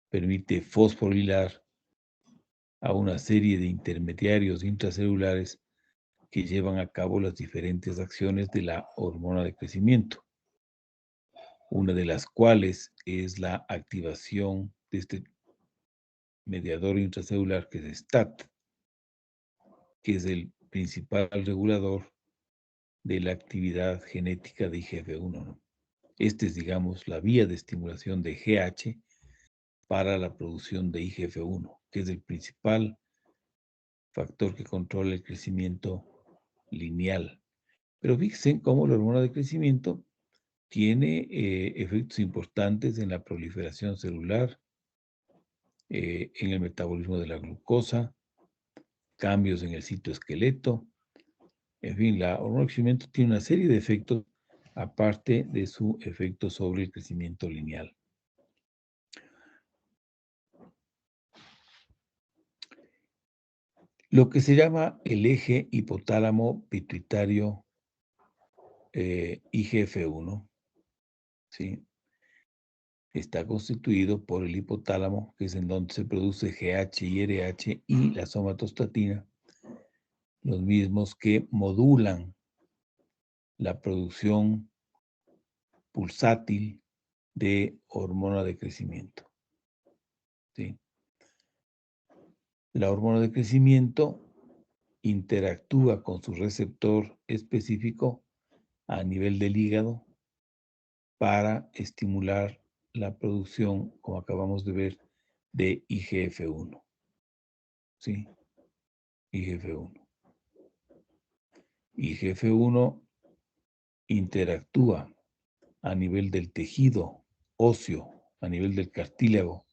permite fosforilar a una serie de intermediarios intracelulares que llevan a cabo las diferentes acciones de la hormona de crecimiento, una de las cuales es la activación de este mediador intracelular que es STAT, que es el principal regulador de la actividad genética de IGF-1, ¿no? Esta es, digamos, la vía de estimulación de GH para la producción de IGF-1, que es el principal factor que controla el crecimiento lineal. Pero fíjense cómo la hormona de crecimiento tiene efectos importantes en la proliferación celular, en el metabolismo de la glucosa, cambios en el citoesqueleto. En fin, la hormona de crecimiento tiene una serie de efectos aparte de su efecto sobre el crecimiento lineal. Lo que se llama el eje hipotálamo pituitario IGF-1, ¿sí?, está constituido por el hipotálamo, que es en donde se produce GH y RH, y la somatostatina, los mismos que modulan la producción pulsátil de hormona de crecimiento, ¿sí? La hormona de crecimiento interactúa con su receptor específico a nivel del hígado para estimular la producción, como acabamos de ver, de IGF-1, ¿sí? IGF-1. IGF-1 interactúa a nivel del tejido óseo, a nivel del cartílago,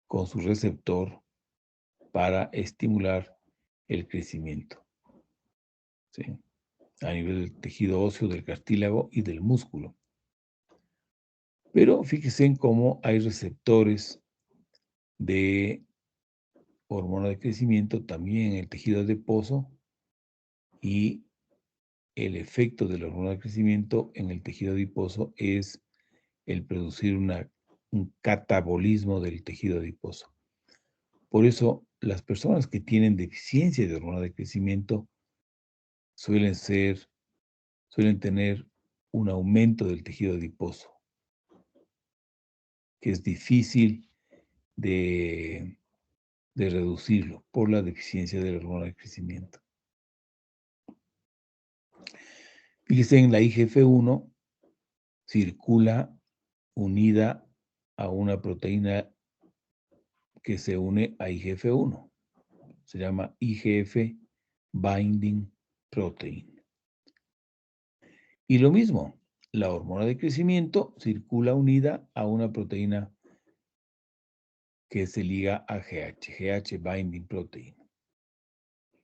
con su receptor para estimular el crecimiento. ¿sí? A nivel del tejido óseo, del cartílago y del músculo. Pero fíjese en cómo hay receptores de hormona de crecimiento también en el tejido adiposo y el efecto de la hormona de crecimiento en el tejido adiposo es el producir un catabolismo del tejido adiposo. Por eso, las personas que tienen deficiencia de hormona de crecimiento suelen tener un aumento del tejido adiposo, que es difícil de reducirlo por la deficiencia de la hormona de crecimiento. Fíjese, en la IGF-1 circula unida a una proteína que se une a IGF-1. Se llama IGF Binding Protein. Y lo mismo, la hormona de crecimiento circula unida a una proteína que se liga a GH Binding Protein.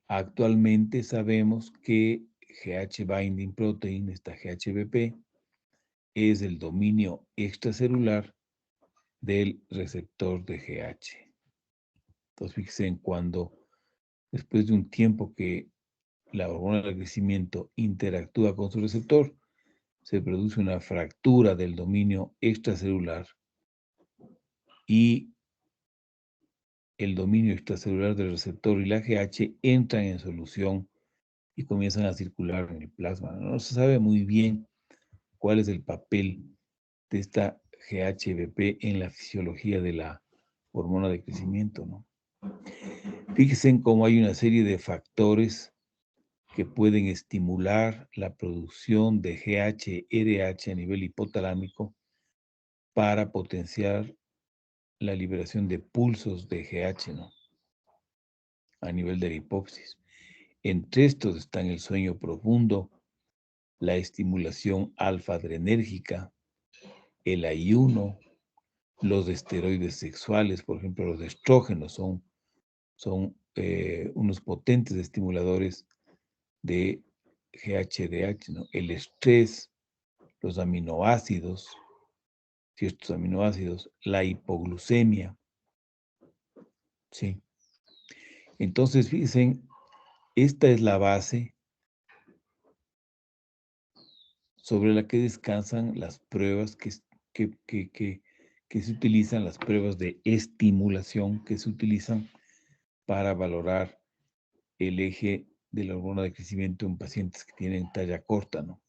Actualmente sabemos que GH Binding Protein, esta GHBP, es el dominio extracelular del receptor de GH. Entonces, fíjense en cuando, después de un tiempo que la hormona de crecimiento interactúa con su receptor, se produce una fractura del dominio extracelular y el dominio extracelular del receptor y la GH entran en solución y comienzan a circular en el plasma. No se sabe muy bien cuál es el papel de esta GHBP en la fisiología de la hormona de crecimiento, ¿no? Fíjense en cómo hay una serie de factores que pueden estimular la producción de GH-RH a nivel hipotalámico para potenciar la liberación de pulsos de GH, ¿no? A nivel de la hipófisis. Entre estos están el sueño profundo, la estimulación alfa-adrenérgica, el ayuno, los esteroides sexuales, por ejemplo, los estrógenos son unos potentes estimuladores de GHDH, ¿no? El estrés, los aminoácidos, ciertos aminoácidos, la hipoglucemia, ¿sí? Entonces, fíjense, esta es la base sobre la que descansan las pruebas que se utilizan, las pruebas de estimulación que se utilizan para valorar el eje de la hormona de crecimiento en pacientes que tienen talla corta, ¿no?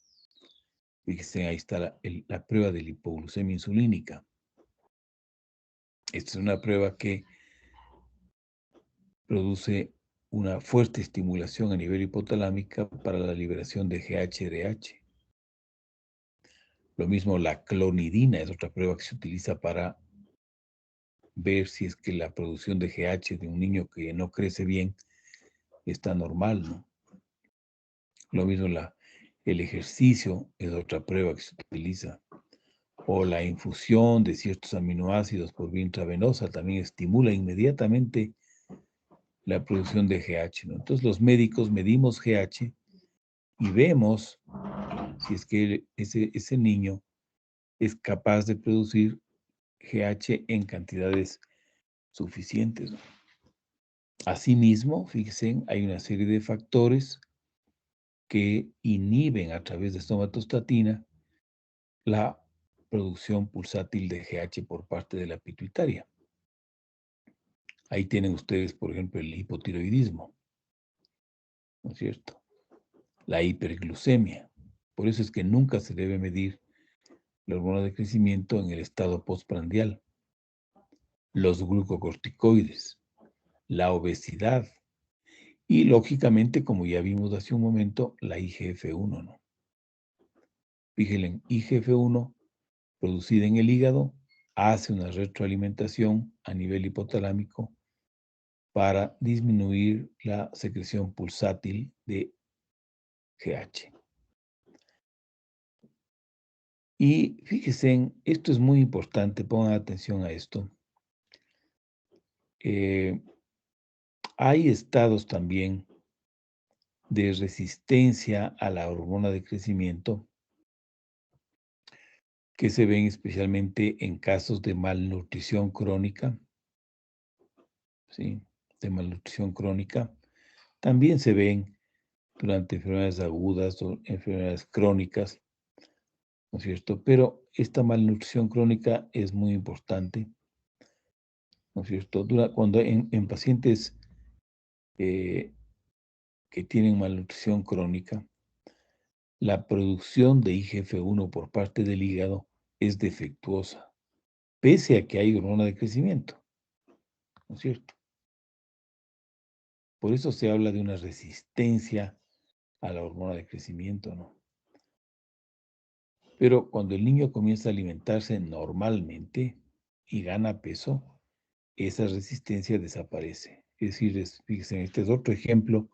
Fíjense, ahí está la prueba de la hipoglucemia insulínica. Esta es una prueba que produce una fuerte estimulación a nivel hipotalámica para la liberación de GHRH. Lo mismo la clonidina es otra prueba que se utiliza para ver si es que la producción de GH de un niño que no crece bien está normal, ¿no? Lo mismo el ejercicio es otra prueba que se utiliza. O la infusión de ciertos aminoácidos por vía intravenosa también estimula inmediatamente la producción de GH, ¿no? Entonces los médicos medimos GH y vemos si es que ese niño es capaz de producir GH en cantidades suficientes, ¿no? Asimismo, fíjense, hay una serie de factores que inhiben a través de somatostatina la producción pulsátil de GH por parte de la pituitaria. Ahí tienen ustedes, por ejemplo, el hipotiroidismo, ¿no es cierto? La hiperglucemia. Por eso es que nunca se debe medir la hormona de crecimiento en el estado postprandial. Los glucocorticoides, la obesidad y, lógicamente, como ya vimos hace un momento, la IGF-1, ¿no? Fíjense, IGF-1 producida en el hígado hace una retroalimentación a nivel hipotalámico para disminuir la secreción pulsátil de GH. Y fíjense, esto es muy importante, pongan atención a esto. Hay estados también de resistencia a la hormona de crecimiento que se ven especialmente en casos de malnutrición crónica, ¿sí? De malnutrición crónica. También se ven durante enfermedades agudas o enfermedades crónicas, ¿no es cierto? Pero esta malnutrición crónica es muy importante, ¿no es cierto? Cuando en pacientes que tienen malnutrición crónica, la producción de IGF-1 por parte del hígado es defectuosa, pese a que hay hormona de crecimiento, ¿no es cierto? Por eso se habla de una resistencia a la hormona de crecimiento, ¿no? Pero cuando el niño comienza a alimentarse normalmente y gana peso, esa resistencia desaparece. Es decir, fíjense, este es otro ejemplo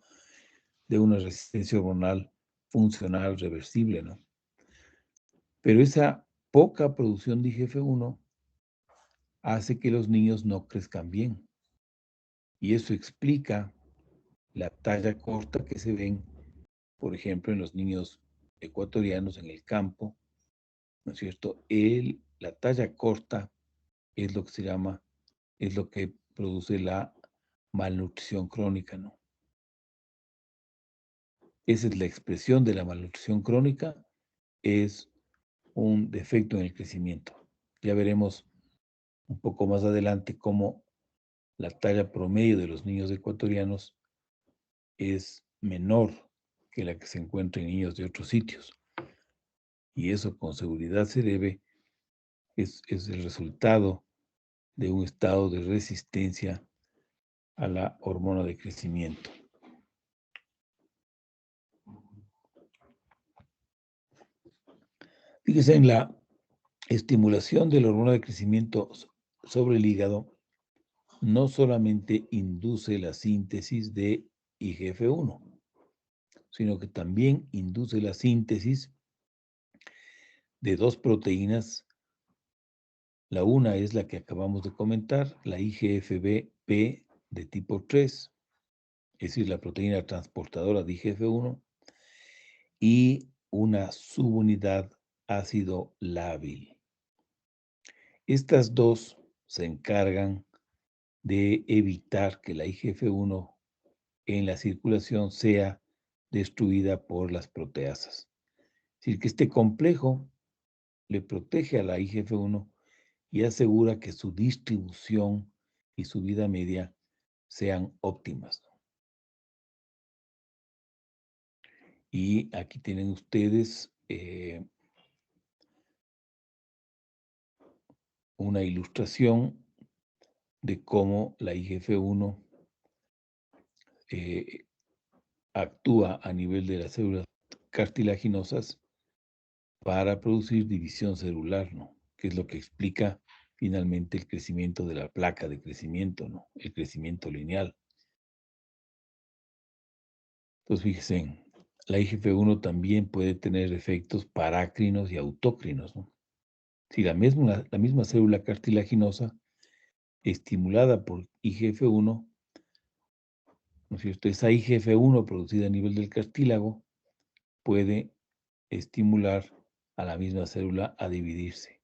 de una resistencia hormonal funcional reversible, ¿no? Pero esa poca producción de IGF-1 hace que los niños no crezcan bien. Y eso explica la talla corta que se ven, por ejemplo, en los niños ecuatorianos en el campo, ¿no es cierto? La talla corta es lo que se llama, es lo que produce la malnutrición crónica, ¿no? Esa es la expresión de la malnutrición crónica, es un defecto en el crecimiento. Ya veremos un poco más adelante cómo la talla promedio de los niños ecuatorianos es menor que la que se encuentra en niños de otros sitios. Y eso con seguridad se debe, es el resultado de un estado de resistencia a la hormona de crecimiento. Fíjese, en la estimulación de la hormona de crecimiento sobre el hígado, no solamente induce la síntesis de IGF-1, sino que también induce la síntesis de dos proteínas. La una es la que acabamos de comentar, la IGFBP de tipo 3, es decir, la proteína transportadora de IGF-1, y una subunidad ácido lábil. Estas dos se encargan de evitar que la IGF-1 en la circulación sea destruida por las proteasas. Es decir, que este complejo le protege a la IGF-1 y asegura que su distribución y su vida media sean óptimas. Y aquí tienen ustedes una ilustración de cómo la IGF-1 actúa a nivel de las células cartilaginosas para producir división celular, ¿no? Que es lo que explica finalmente el crecimiento de la placa de crecimiento, ¿no? El crecimiento lineal. Entonces, fíjense, la IGF-1 también puede tener efectos parácrinos y autócrinos, ¿no? Si la misma célula cartilaginosa estimulada por IGF-1, ¿no es cierto? Esa IGF-1 producida a nivel del cartílago puede estimular a la misma célula a dividirse.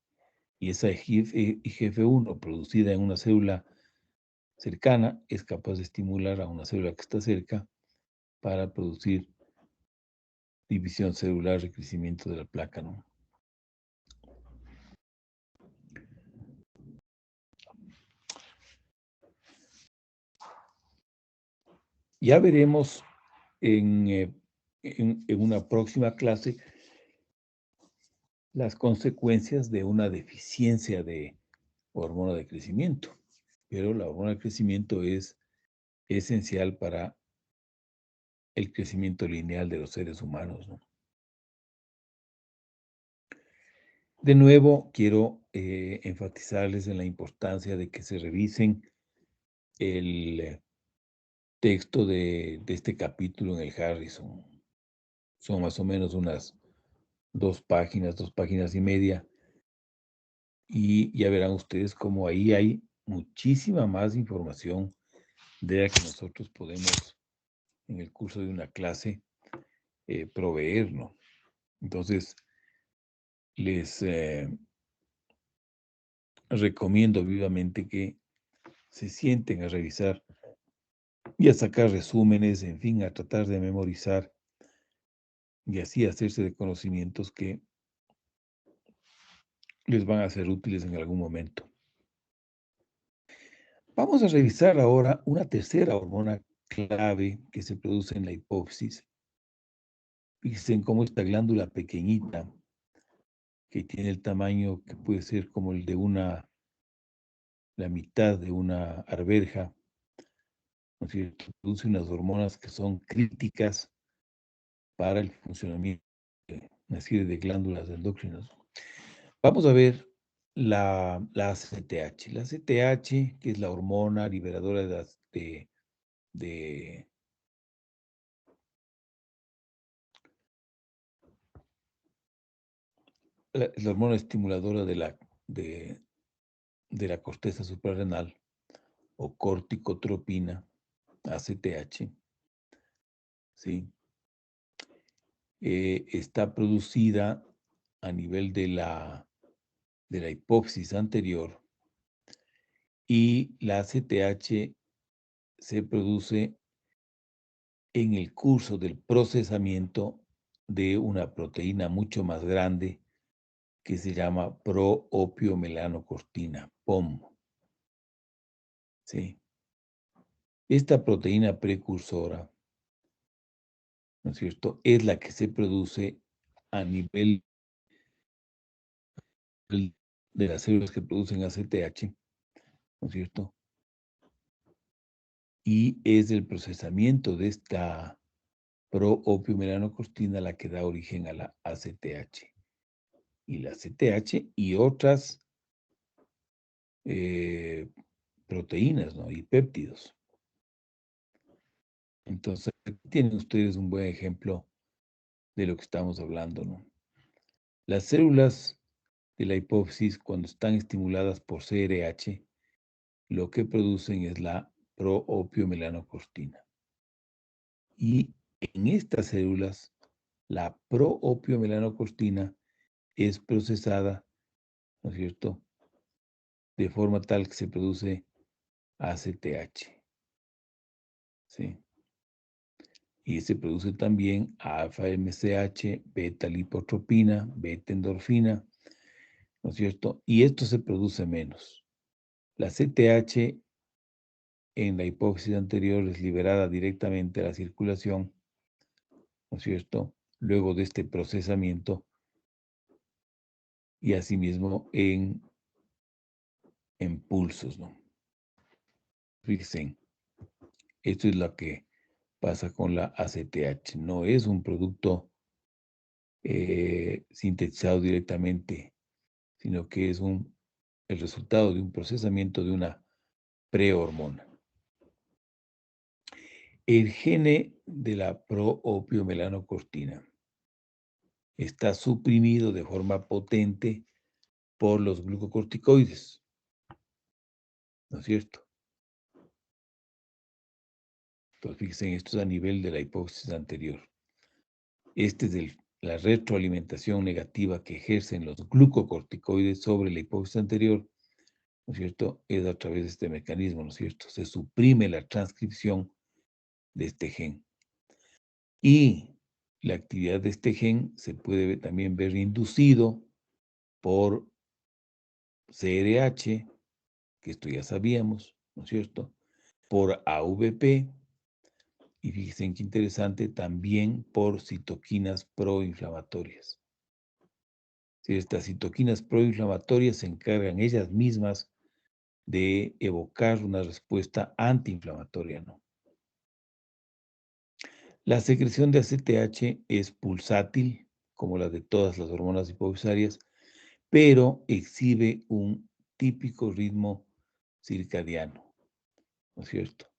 Y esa IGF-1 producida en una célula cercana es capaz de estimular a una célula que está cerca para producir división celular y crecimiento de la placa, ¿no? Ya veremos en una próxima clase las consecuencias de una deficiencia de hormona de crecimiento. Pero la hormona de crecimiento es esencial para el crecimiento lineal de los seres humanos, ¿no? De nuevo, quiero enfatizarles en la importancia de que se revisen el texto de este capítulo en el Harrison. Son más o menos unas 2 páginas y media. Y ya verán ustedes cómo ahí hay muchísima más información de la que nosotros podemos en el curso de una clase proveer, ¿no? Entonces, les recomiendo vivamente que se sienten a revisar y a sacar resúmenes, en fin, a tratar de memorizar y así hacerse de conocimientos que les van a ser útiles en algún momento. Vamos a revisar ahora una tercera hormona clave que se produce en la hipófisis. Fíjense en cómo esta glándula pequeñita, que tiene el tamaño que puede ser como el de la mitad de una arveja, ¿no es cierto?, produce unas hormonas que son críticas para el funcionamiento de una serie de glándulas endócrinas. Vamos a ver la ACTH. La ACTH, que es la hormona liberadora de la hormona estimuladora de la corteza suprarrenal o corticotropina, ACTH, ¿sí? Está producida a nivel de la hipófisis anterior y la ACTH se produce en el curso del procesamiento de una proteína mucho más grande que se llama proopiomelanocortina, POM. ¿Sí? Esta proteína precursora, ¿no es cierto?, es la que se produce a nivel de las células que producen ACTH, ¿no es cierto? Y es el procesamiento de esta proopiomelanocortina la que da origen a la ACTH. Y la ACTH y otras proteínas, ¿no?, y péptidos. Entonces, tienen ustedes un buen ejemplo de lo que estamos hablando, ¿no? Las células de la hipófisis, cuando están estimuladas por CRH, lo que producen es la proopiomelanocortina. Y en estas células, la proopiomelanocortina es procesada, ¿no es cierto?, de forma tal que se produce ACTH, ¿sí? Y se produce también alfa-MCH, beta-lipotropina, beta-endorfina, ¿no es cierto? Y esto se produce menos. La CTH en la hipófisis anterior es liberada directamente a la circulación, ¿no es cierto?, luego de este procesamiento y asimismo en pulsos, ¿no? Fíjense, esto es lo que pasa con la ACTH. No es un producto sintetizado directamente, sino que es el resultado de un procesamiento de una prehormona. El gene de la proopiomelanocortina está suprimido de forma potente por los glucocorticoides, ¿no es cierto? Entonces, fíjense, esto es a nivel de la hipófisis anterior. Este es la retroalimentación negativa que ejercen los glucocorticoides sobre la hipófisis anterior, ¿no es cierto? Es a través de este mecanismo, ¿no es cierto? Se suprime la transcripción de este gen. Y la actividad de este gen se puede también ver inducido por CRH, que esto ya sabíamos, ¿no es cierto?, por AVP, y fíjense qué interesante, también por citoquinas proinflamatorias. Si estas citoquinas proinflamatorias se encargan ellas mismas de evocar una respuesta antiinflamatoria, ¿no? La secreción de ACTH es pulsátil, como la de todas las hormonas hipofisarias, pero exhibe un típico ritmo circadiano, ¿no es cierto?,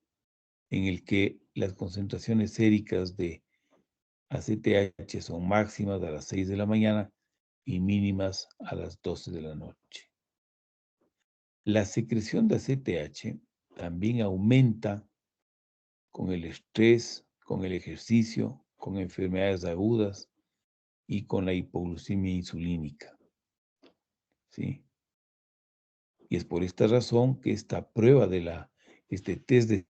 en el que las concentraciones séricas de ACTH son máximas a las 6 de la mañana y mínimas a las 12 de la noche. La secreción de ACTH también aumenta con el estrés con el ejercicio, con enfermedades agudas y con la hipoglucemia insulínica, ¿sí? Y es por esta razón que esta prueba de este test de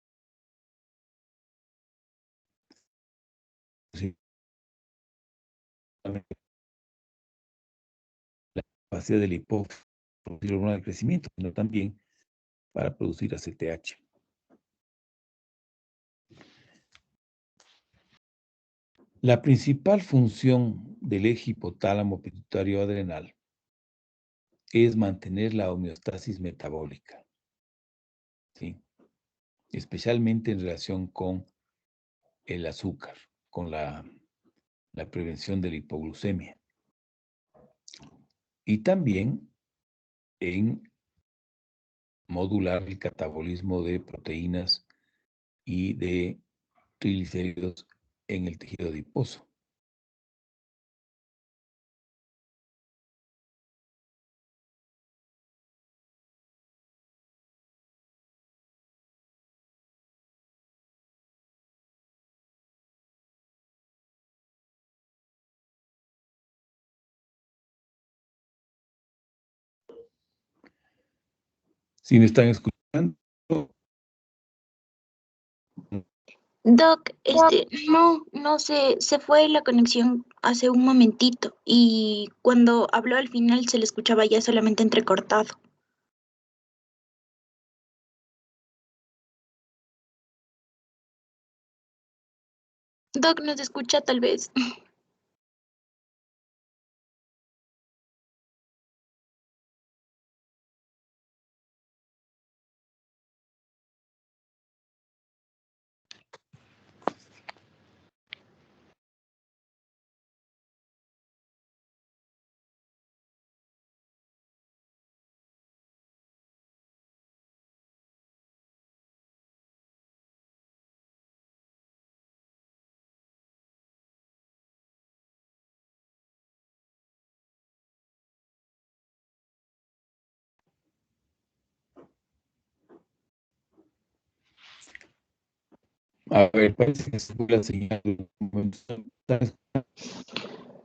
la capacidad del hipófisis para producir hormona del crecimiento, sino también para producir ACTH. La principal función del eje hipotálamo pituitario adrenal es mantener la homeostasis metabólica, ¿sí? Especialmente en relación con el azúcar, con la prevención de la hipoglucemia. Y también en modular el catabolismo de proteínas y de triglicéridos en el tejido adiposo. Si me están escuchando, Doc, no se fue la conexión hace un momentito y cuando habló al final se le escuchaba ya solamente entrecortado. Doc, ¿nos escucha tal vez? a ver, parece que se fue la señal.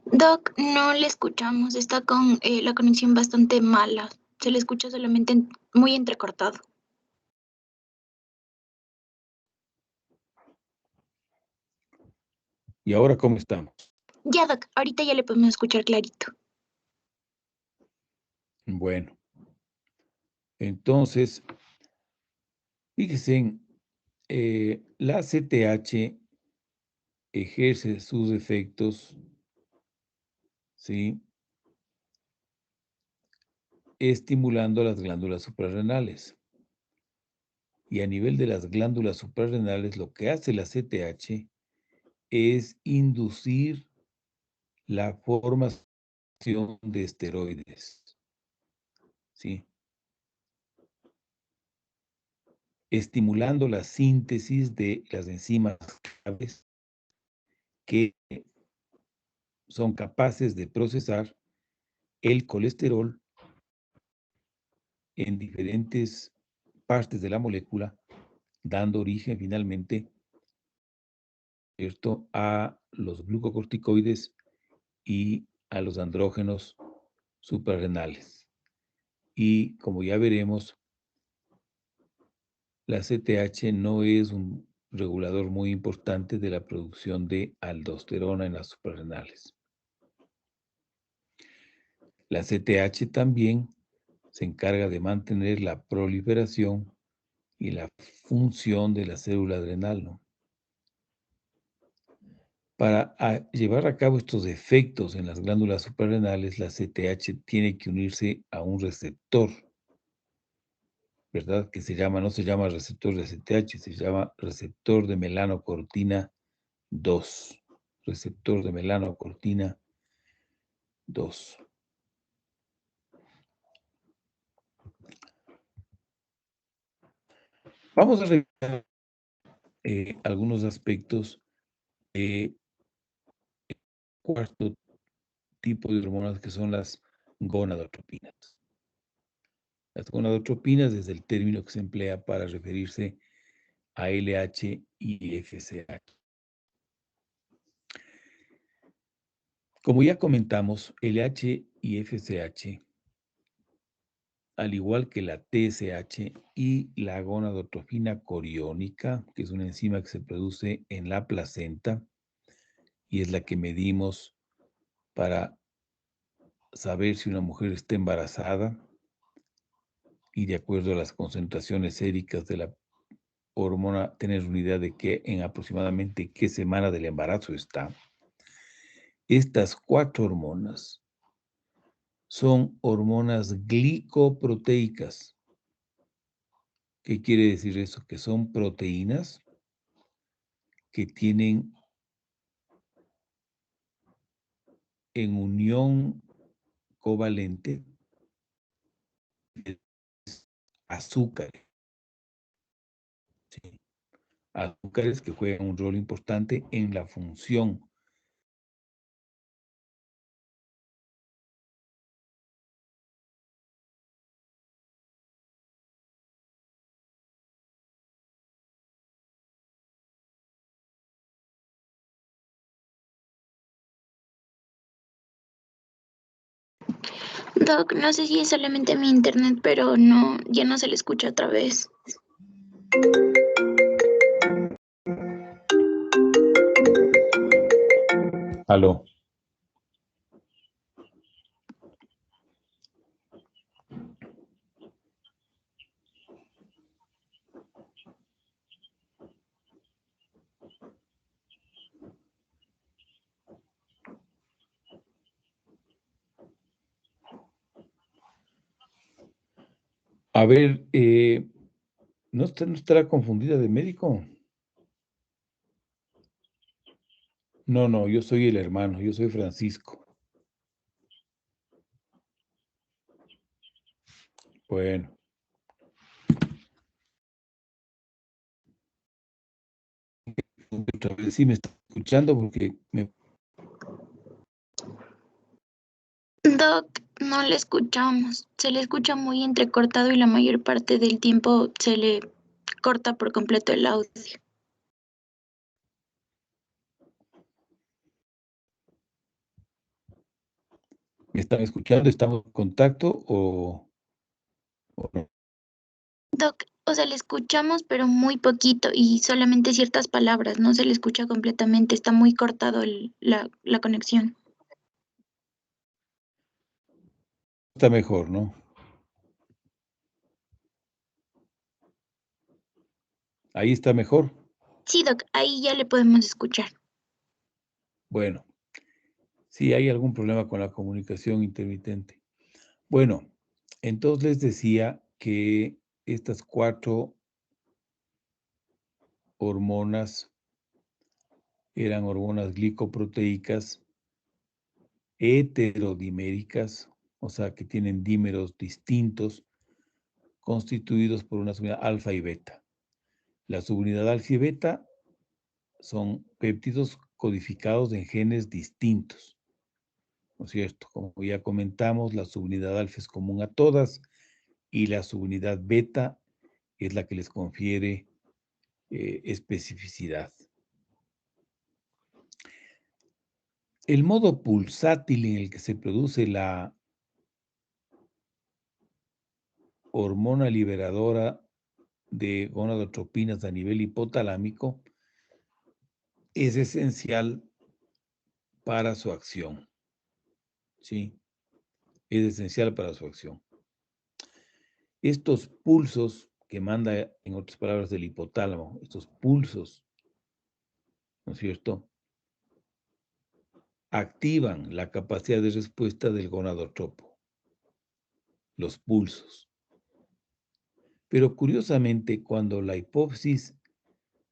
Doc, no le escuchamos, está con la conexión bastante mala. Se le escucha solamente muy entrecortado. ¿Y ahora cómo estamos? Ya, Doc, ahorita ya le podemos escuchar clarito. Bueno, entonces, fíjense, la CTH ejerce sus efectos, ¿sí?, estimulando las glándulas suprarrenales. Y a nivel de las glándulas suprarrenales, lo que hace la CTH es inducir la formación de esteroides, ¿sí?, estimulando la síntesis de las enzimas claves que son capaces de procesar el colesterol en diferentes partes de la molécula, dando origen finalmente, ¿cierto?, a los glucocorticoides y a los andrógenos suprarrenales. Y como ya veremos, la CTH no es un regulador muy importante de la producción de aldosterona en las suprarrenales. La CTH también se encarga de mantener la proliferación y la función de la célula adrenal, ¿no? Para llevar a cabo estos efectos en las glándulas suprarrenales, la CTH tiene que unirse a un receptor, ¿verdad? Que no se llama receptor de CTH, se llama receptor de melanocortina 2. Receptor de melanocortina 2. Vamos a revisar algunos aspectos de cuarto tipo de hormonas que son las gonadotropinas. Las gonadotropinas es el término que se emplea para referirse a LH y FSH. Como ya comentamos, LH y FSH, al igual que la TSH y la gonadotropina coriónica, que es una enzima que se produce en la placenta y es la que medimos para saber si una mujer está embarazada, y de acuerdo a las concentraciones séricas de la hormona, tener una idea de en aproximadamente qué semana del embarazo está. Estas 4 hormonas son hormonas glicoproteicas. ¿Qué quiere decir eso? Que son proteínas que tienen en unión covalente azúcares, ¿sí? Azúcares que juegan un rol importante en la función. Doc, no sé si es solamente mi internet, pero no, ya no se le escucha otra vez. Aló. A ver, ¿no estará confundida de médico? No, no, yo soy el hermano, yo soy Francisco. Bueno, otra vez sí me está escuchando porque Doc, no le escuchamos. Se le escucha muy entrecortado y la mayor parte del tiempo se le corta por completo el audio. me están escuchando, ¿estamos en contacto o no? Doc, o sea, le escuchamos, pero muy poquito y solamente ciertas palabras, no se le escucha completamente, está muy cortado la conexión. Está mejor, ¿no? Ahí está mejor. Sí, Doc, ahí ya le podemos escuchar. Bueno, sí hay algún problema con la comunicación intermitente. Bueno, entonces les decía que estas 4 hormonas eran hormonas glicoproteicas heterodiméricas, o sea, que tienen dímeros distintos, constituidos por una subunidad alfa y beta. La subunidad alfa y beta son péptidos codificados en genes distintos, ¿no es cierto? Como ya comentamos, la subunidad alfa es común a todas y la subunidad beta es la que les confiere especificidad. El modo pulsátil en el que se produce la hormona liberadora de gonadotropinas a nivel hipotalámico es esencial para su acción, ¿sí? Es esencial para su acción. Estos pulsos que manda, en otras palabras, del hipotálamo, estos pulsos, ¿no es cierto?, activan la capacidad de respuesta del gonadotropo, los pulsos. Pero curiosamente, cuando la hipófisis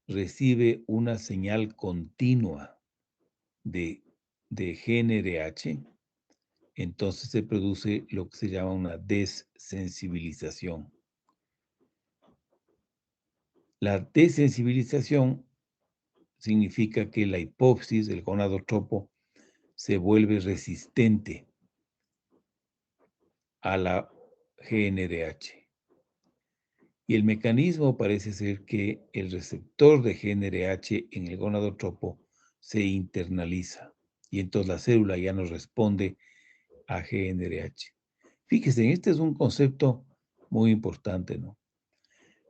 recibe una señal continua de GnRH, entonces se produce lo que se llama una desensibilización. La desensibilización significa que la hipófisis, el gonadotropo, se vuelve resistente a la GnRH. Y el mecanismo parece ser que el receptor de GnRH en el gonadotropo se internaliza. y entonces la célula ya no responde a GnRH. Fíjese, este es un concepto muy importante, ¿no?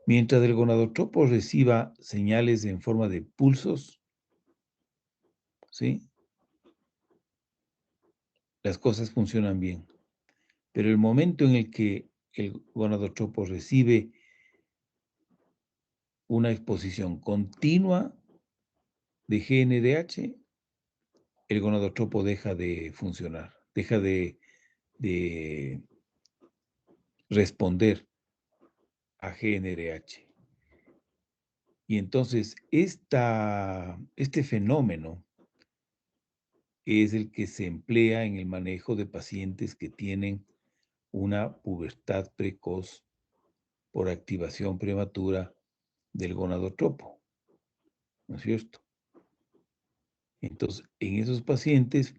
Mientras el gonadotropo reciba señales en forma de pulsos, ¿sí? Las cosas funcionan bien. Pero el momento en el que el gonadotropo recibe una exposición continua de GnRH, el gonadotropo deja de funcionar, deja de responder a GnRH. Y entonces este fenómeno es el que se emplea en el manejo de pacientes que tienen una pubertad precoz por activación prematura del gonadotropo, ¿no es cierto? Entonces, en esos pacientes,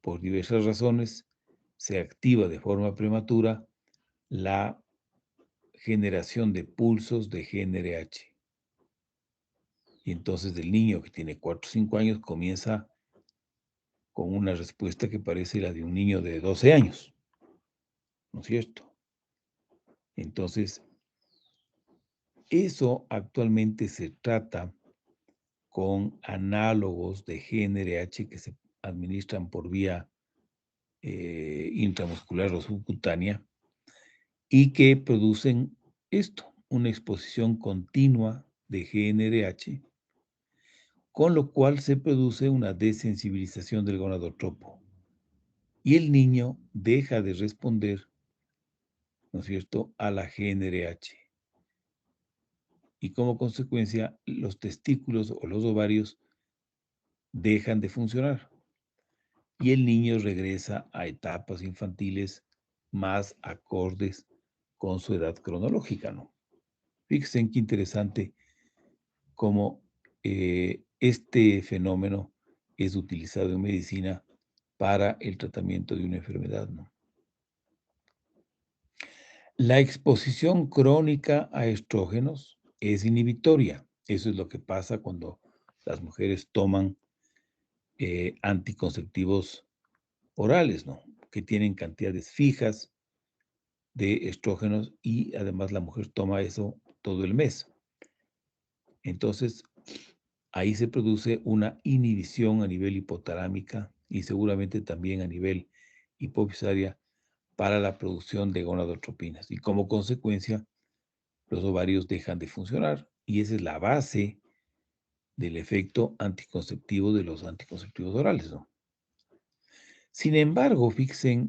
por diversas razones, se activa de forma prematura la generación de pulsos de GnRH. Y entonces el niño que tiene 4 o 5 años comienza con una respuesta que parece la de un niño de 12 años, ¿no es cierto? Entonces, eso actualmente se trata con análogos de GnRH que se administran por vía intramuscular o subcutánea y que producen esto, una exposición continua de GnRH, con lo cual se produce una desensibilización del gonadotropo y el niño deja de responder, ¿no es cierto?, a la GnRH. Y como consecuencia, los testículos o los ovarios dejan de funcionar y el niño regresa a etapas infantiles más acordes con su edad cronológica, ¿no? Fíjense qué interesante cómo este fenómeno es utilizado en medicina para el tratamiento de una enfermedad, ¿no? La exposición crónica a estrógenos es inhibitoria. Eso es lo que pasa cuando las mujeres toman anticonceptivos orales, ¿no? Que tienen cantidades fijas de estrógenos y además la mujer toma eso todo el mes. Entonces, ahí se produce una inhibición a nivel hipotalámica y seguramente también a nivel hipofisaria para la producción de gonadotropinas. Y como consecuencia, los ovarios dejan de funcionar y esa es la base del efecto anticonceptivo de los anticonceptivos orales, ¿no? Sin embargo, fíjense,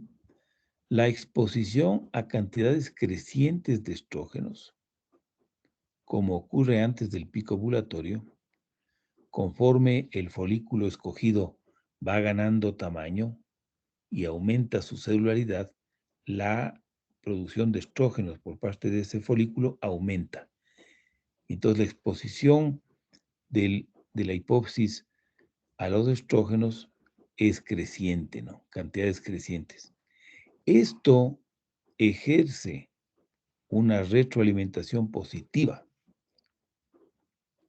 la exposición a cantidades crecientes de estrógenos, como ocurre antes del pico ovulatorio, conforme el folículo escogido va ganando tamaño y aumenta su celularidad, la producción de estrógenos por parte de ese folículo aumenta. Entonces, la exposición de la hipófisis a los estrógenos es creciente, ¿no? Cantidades crecientes. Esto ejerce una retroalimentación positiva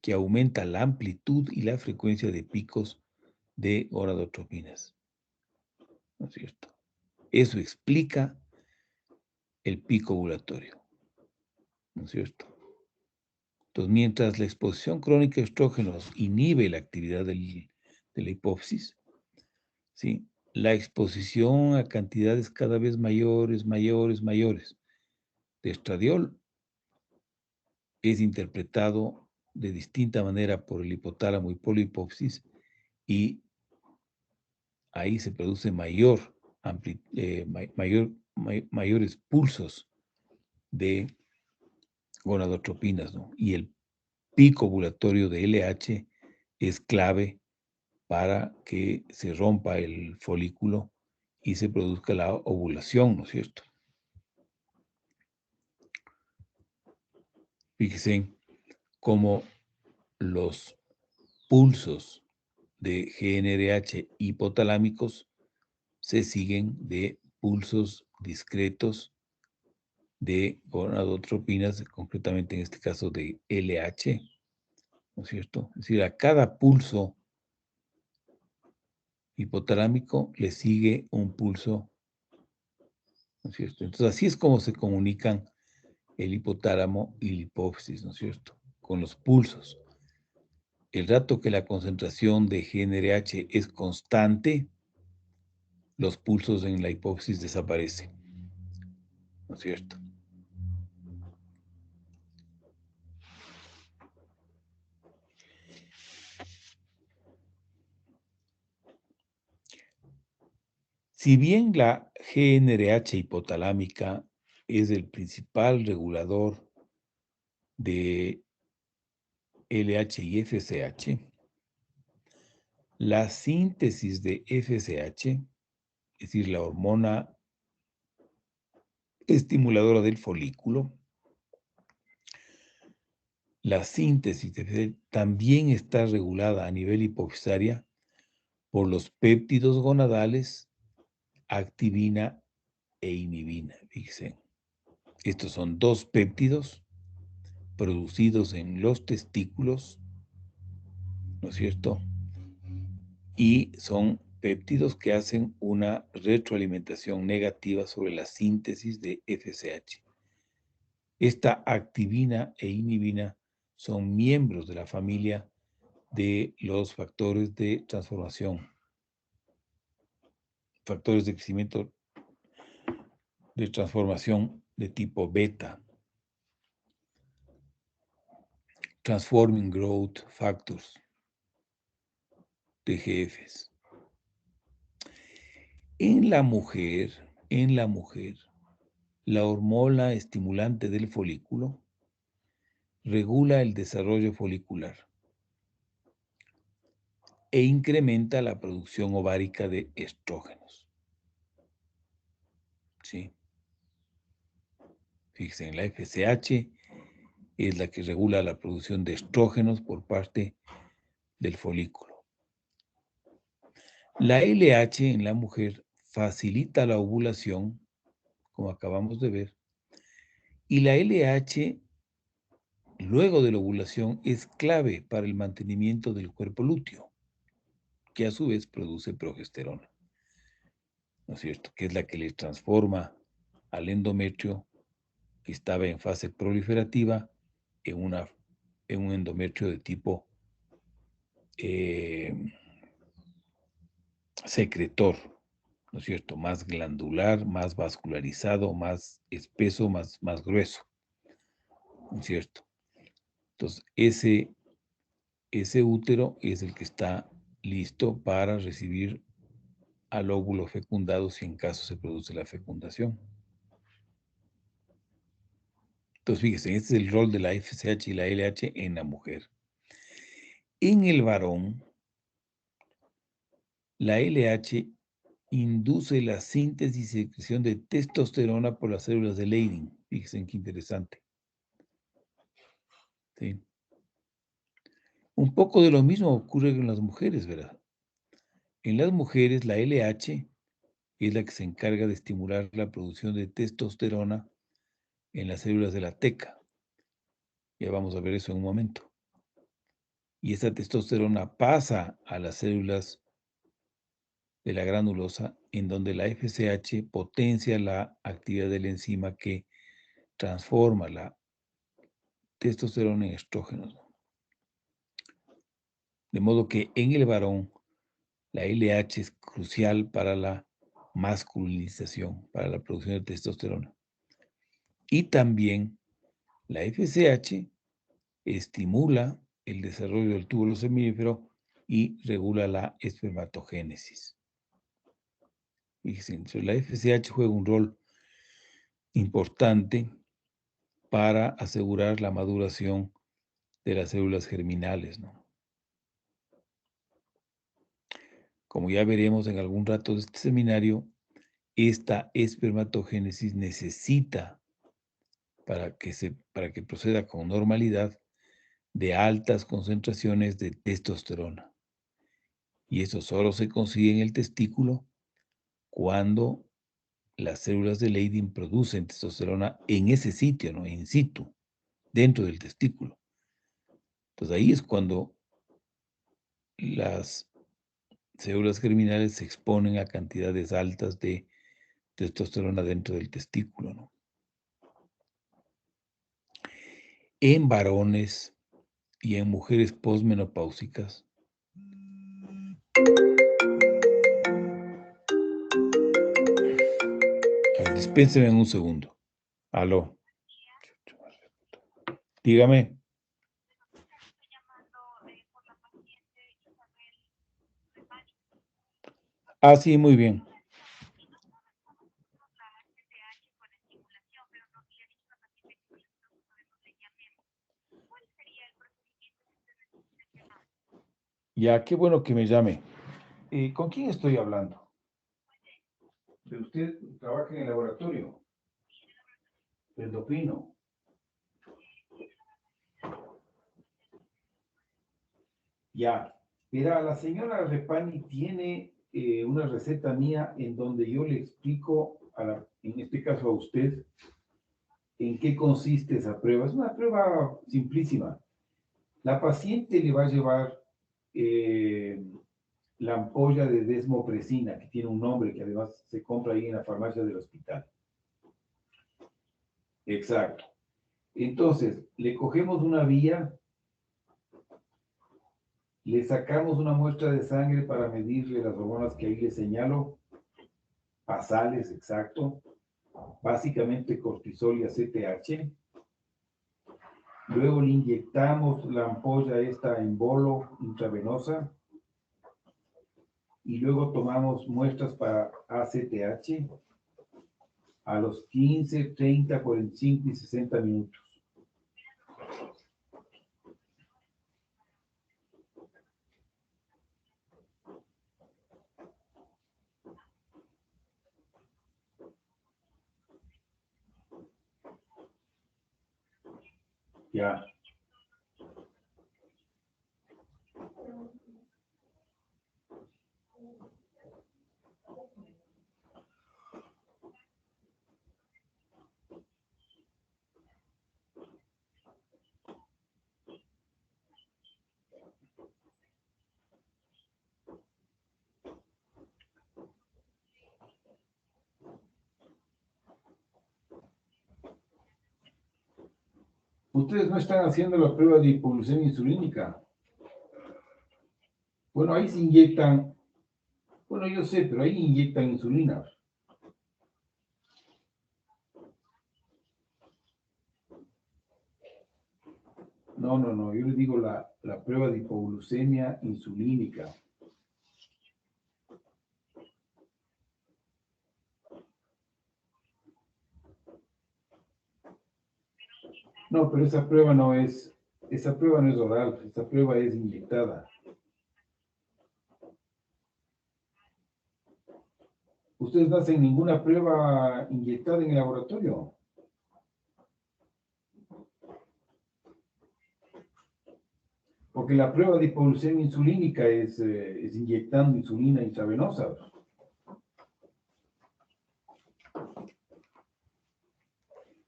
que aumenta la amplitud y la frecuencia de picos de gonadotropinas, ¿no es cierto? Eso explica el pico ovulatorio, ¿no es cierto? Entonces, mientras la exposición crónica a estrógenos inhibe la actividad de la hipófisis, ¿sí? La exposición a cantidades cada vez mayores de estradiol es interpretado de distinta manera por el hipotálamo y por la hipófisis y ahí se produce mayores pulsos de gonadotropinas, ¿no? Y el pico ovulatorio de LH es clave para que se rompa el folículo y se produzca la ovulación, ¿no es cierto? Fíjense cómo los pulsos de GnRH hipotalámicos se siguen de pulsos discretos de gonadotropinas, concretamente en este caso de LH, ¿no es cierto? Es decir, a cada pulso hipotalámico le sigue un pulso, ¿no es cierto? Entonces, así es como se comunican el hipotálamo y la hipófisis, ¿no es cierto? Con los pulsos. El rato que la concentración de GnRH es constante, los pulsos en la hipófisis desaparecen, ¿no es cierto? Si bien la GnRH hipotalámica es el principal regulador de LH y FSH, la síntesis de FSH, es decir, la hormona estimuladora del folículo, la síntesis de FSH también está regulada a nivel hipofisaria por los péptidos gonadales activina e inhibina. Fíjense, estos son dos péptidos producidos en los testículos, ¿no es cierto? Y son péptidos que hacen una retroalimentación negativa sobre la síntesis de FSH. Esta activina e inhibina son miembros de la familia de los factores de transformación, factores de crecimiento de transformación de tipo beta, Transforming Growth Factors, TGFs. En la mujer, la hormona estimulante del folículo regula el desarrollo folicular e incrementa la producción ovárica de estrógenos. ¿Sí? Fíjense, la FSH es la que regula la producción de estrógenos por parte del folículo. La LH en la mujer facilita la ovulación, como acabamos de ver, y la LH luego de la ovulación es clave para el mantenimiento del cuerpo lúteo, que a su vez produce progesterona, ¿no es cierto? Que es la que le transforma al endometrio que estaba en fase proliferativa en un endometrio de tipo secretor, ¿no es cierto? Más glandular, más vascularizado, más espeso, más grueso, ¿no es cierto? Entonces, ese útero es el que está listo para recibir al óvulo fecundado si en caso se produce la fecundación. Entonces, fíjense, este es el rol de la FSH y la LH en la mujer. En el varón, la LH induce la síntesis y secreción de testosterona por las células de Leydig. Fíjense qué interesante. ¿Sí? Un poco de lo mismo ocurre en las mujeres, ¿verdad? En las mujeres, la LH es la que se encarga de estimular la producción de testosterona en las células de la teca. Ya vamos a ver eso en un momento. Y esa testosterona pasa a las células de la granulosa, en donde la FSH potencia la actividad de la enzima que transforma la testosterona en estrógenos. De modo que en el varón, la LH es crucial para la masculinización, para la producción de testosterona. Y también la FSH estimula el desarrollo del túbulo seminífero y regula la espermatogénesis. Fíjense, la FSH juega un rol importante para asegurar la maduración de las células germinales, ¿no? Como ya veremos en algún rato de este seminario, esta espermatogénesis necesita, para que proceda con normalidad, de altas concentraciones de testosterona. Y eso solo se consigue en el testículo cuando las células de Leydig producen testosterona en ese sitio, ¿no? In situ, dentro del testículo. Entonces ahí es cuando las células germinales se exponen a cantidades altas de testosterona dentro del testículo, ¿no? En varones y en mujeres posmenopáusicas, a ver, dispénseme un segundo. Aló. Dígame. Ah, sí, muy bien. Ya, qué bueno que me llame. ¿Con quién estoy hablando? ¿De usted trabaja en el laboratorio? Del Dopino. Ya. Mira, la señora Repani tiene una receta mía en donde yo le explico, en este caso a usted, en qué consiste esa prueba. Es una prueba simplísima. La paciente le va a llevar la ampolla de desmopresina, que tiene un nombre que además se compra ahí en la farmacia del hospital. Exacto. Entonces, le cogemos una vía, le sacamos una muestra de sangre para medirle las hormonas que ahí le señalo, basales, exacto, básicamente cortisol y ACTH. Luego le inyectamos la ampolla esta en bolo intravenosa y luego tomamos muestras para ACTH a los 15, 30, 45 y 60 minutos. Ya. Ustedes no están haciendo la prueba de hipoglucemia insulínica. Bueno, ahí se inyectan, bueno, yo sé, pero ahí inyectan insulina. No, no, no, yo le digo la prueba de hipoglucemia insulínica. No, pero esa prueba no es oral, esa prueba es inyectada. Ustedes no hacen ninguna prueba inyectada en el laboratorio. Porque la prueba de hipoglucemia insulínica es inyectando insulina intravenosa.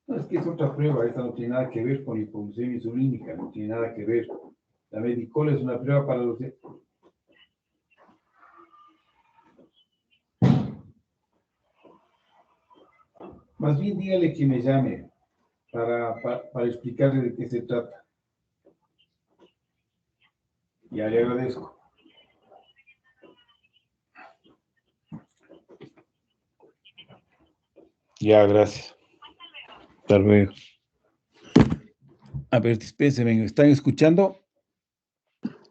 No, es que es otra prueba, esta no tiene nada que ver con hipoglucemia insulínica, no tiene nada que ver. La Medicol es una prueba para los... Más bien dígale que me llame para explicarle de qué se trata. Ya le agradezco. Ya, gracias. Hasta luego. A ver, dispénseme, ¿me están escuchando?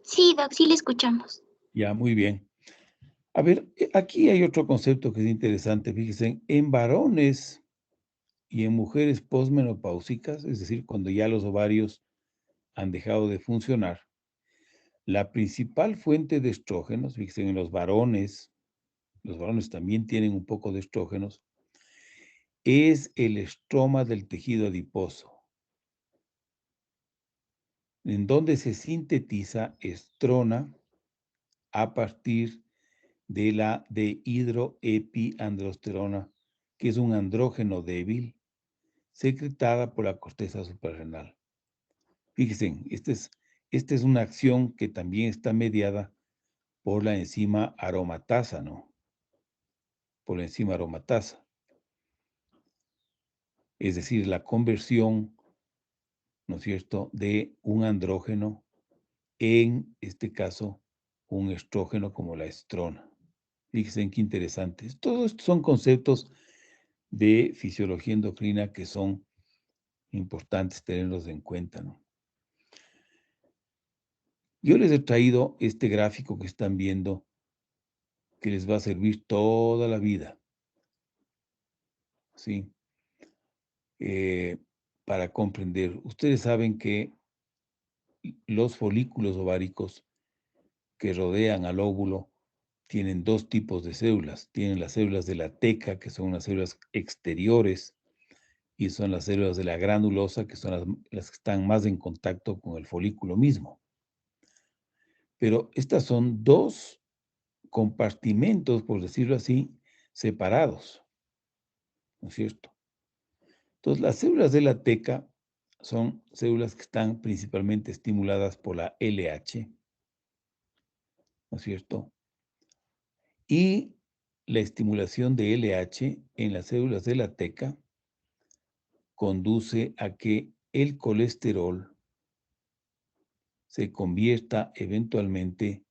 Sí, Doc, sí le escuchamos. Ya, muy bien. A ver, aquí hay otro concepto que es interesante. Fíjense, en varones y en mujeres posmenopáusicas, es decir, cuando ya los ovarios han dejado de funcionar, la principal fuente de estrógenos, fíjense, en los varones también tienen un poco de estrógenos, es el estroma del tejido adiposo, en donde se sintetiza estrona a partir de la dehidroepiandrosterona, que es un andrógeno débil secretada por la corteza suprarrenal. Fíjense, esta es una acción que también está mediada por la enzima aromatasa, ¿no? Por la enzima aromatasa. Es decir, la conversión, ¿no es cierto?, de un andrógeno en este caso, un estrógeno como la estrona. Fíjense qué interesantes. Todos estos son conceptos de fisiología endocrina que son importantes tenerlos en cuenta, ¿no? Yo les he traído este gráfico que están viendo, que les va a servir toda la vida, ¿sí? Para comprender. Ustedes saben que los folículos ováricos que rodean al óvulo tienen dos tipos de células. Tienen las células de la teca, que son unas células exteriores, y son las células de la granulosa, que son las que están más en contacto con el folículo mismo. Pero estas son dos compartimentos, por decirlo así, separados, ¿no es cierto? Entonces, las células de la teca son células que están principalmente estimuladas por la LH, ¿no es cierto? Y la estimulación de LH en las células de la teca conduce a que el colesterol se convierta eventualmente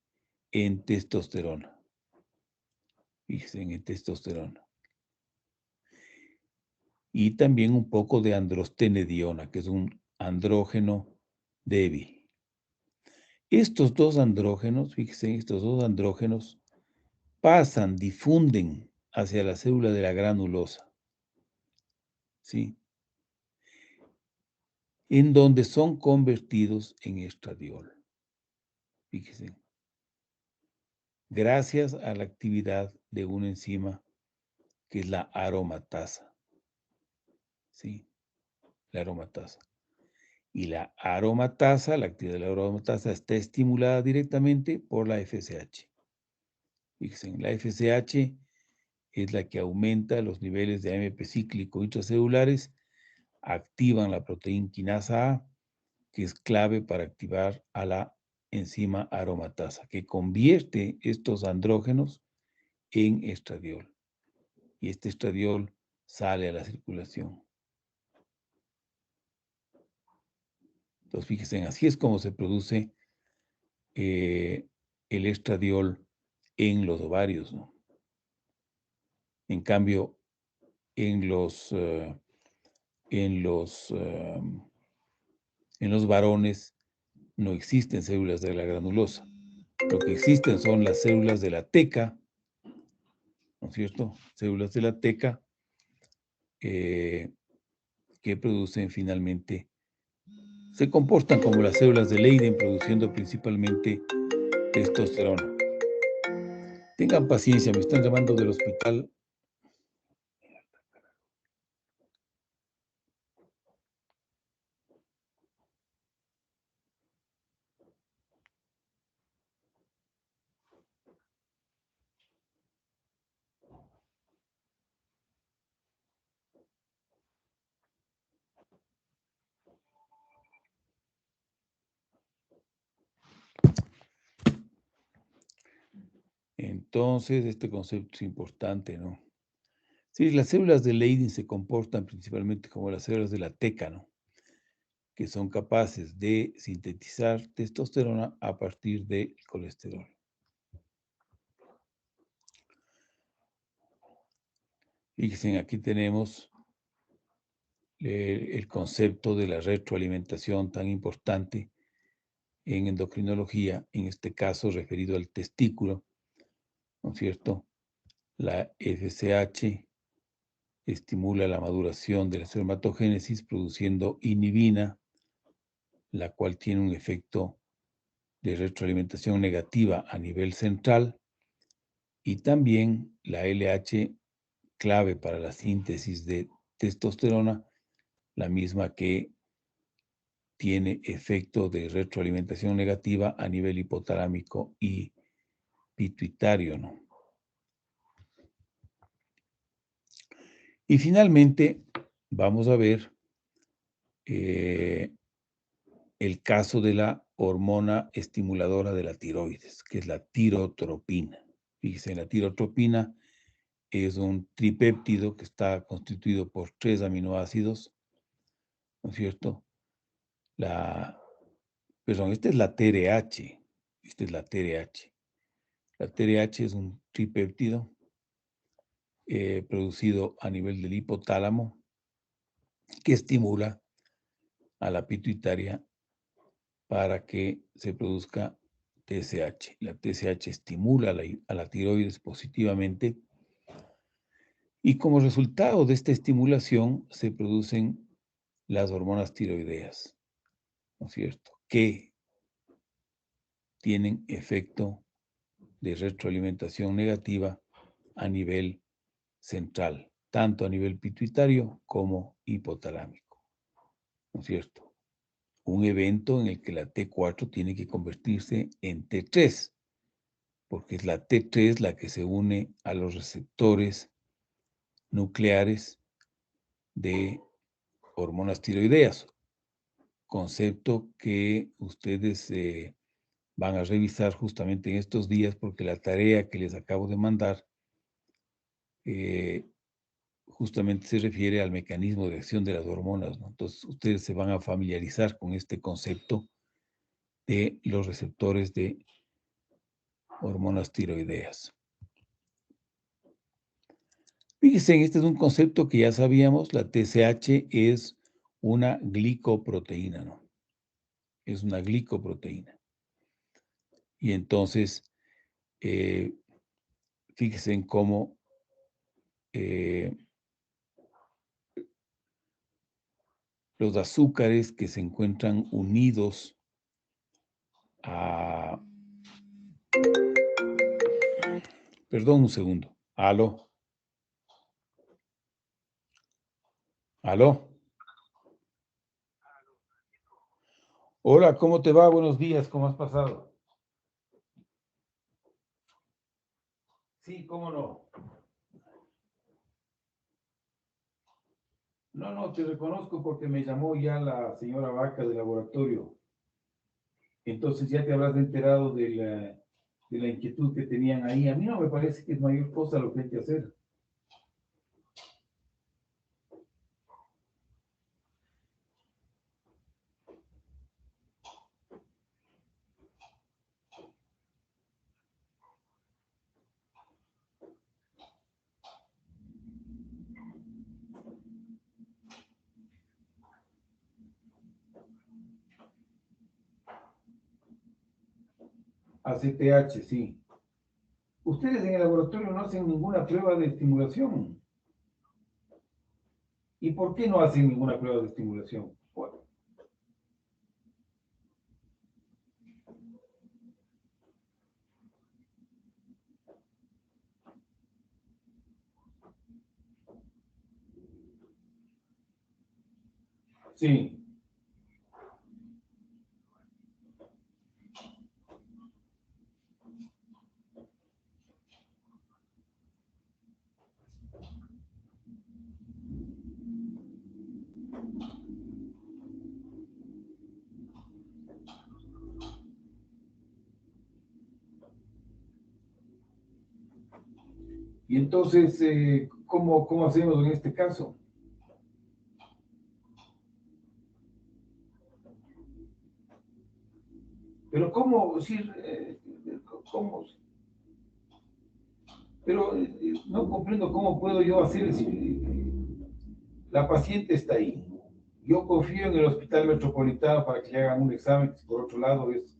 en testosterona. Fíjense, en testosterona. Y también un poco de androstenediona, que es un andrógeno débil. Estos dos andrógenos, fíjense, estos dos andrógenos pasan, difunden hacia la célula de la granulosa, ¿sí? En donde son convertidos en estradiol. Fíjense. Gracias a la actividad de una enzima que es la aromatasa. ¿Sí? La aromatasa. Y la aromatasa, la actividad de la aromatasa está estimulada directamente por la FSH. Fíjense, la FSH es la que aumenta los niveles de AMP cíclico intracelulares, activan la proteína quinasa A, que es clave para activar a la enzima aromatasa, que convierte estos andrógenos en estradiol. Y este estradiol sale a la circulación. Entonces, fíjense, así es como se produce el estradiol en los ovarios, ¿no? En cambio, en los varones no existen células de la granulosa. Lo que existen son las células de la teca, ¿no es cierto? Células de la teca que producen finalmente, se comportan como las células de Leyden, produciendo principalmente testosterona. Tengan paciencia, me están llamando del hospital. Entonces, este concepto es importante, ¿no? Sí, las células de Leyden se comportan principalmente como las células de la teca, ¿no? Que son capaces de sintetizar testosterona a partir del colesterol. Fíjense, aquí tenemos el concepto de la retroalimentación tan importante en endocrinología, en este caso referido al testículo, ¿no es cierto? La FSH estimula la maduración de la espermatogénesis produciendo inhibina, la cual tiene un efecto de retroalimentación negativa a nivel central, y también la LH, clave para la síntesis de testosterona, la misma que tiene efecto de retroalimentación negativa a nivel hipotalámico y pituitario, ¿no? Y finalmente, vamos a ver el caso de la hormona estimuladora de la tiroides, que es la tirotropina. Fíjese, la tirotropina es un tripéptido que está constituido por 3 aminoácidos, ¿no es cierto? Perdón, esta es la TRH. Esta es la TRH. La TRH es un tripéptido producido a nivel del hipotálamo que estimula a la pituitaria para que se produzca TSH. La TSH estimula a la tiroides positivamente y como resultado de esta estimulación se producen las hormonas tiroideas, ¿no es cierto?, que tienen efecto de retroalimentación negativa a nivel central, tanto a nivel pituitario como hipotalámico, ¿no es cierto? Un evento en el que la T4 tiene que convertirse en T3, porque es la T3 la que se une a los receptores nucleares de hormonas tiroideas, concepto que ustedes van a revisar justamente en estos días, porque la tarea que les acabo de mandar justamente se refiere al mecanismo de acción de las hormonas, ¿no? Entonces, ustedes se van a familiarizar con este concepto de los receptores de hormonas tiroideas. Fíjense, este es un concepto que ya sabíamos, la TSH es una glicoproteína, ¿no? Es una glicoproteína. Y entonces, fíjense en cómo los azúcares que se encuentran unidos a... Perdón un segundo. ¿Aló? ¿Aló? Hola, ¿cómo te va? Buenos días, ¿cómo has pasado? Sí, ¿cómo no? No, te reconozco porque me llamó ya la señora Vaca del laboratorio. Entonces ya te habrás enterado de la inquietud que tenían ahí. A mí no me parece que es mayor cosa lo que hay que hacer. ACTH, sí. Ustedes en el laboratorio no hacen ninguna prueba de estimulación. ¿Y por qué no hacen ninguna prueba de estimulación? Bueno, sí. Y entonces, ¿cómo hacemos en este caso? Pero ¿cómo? Si, ¿cómo? Pero no comprendo cómo puedo yo hacer eso. La paciente está ahí. Yo confío en el Hospital Metropolitano para que le hagan un examen, que por otro lado es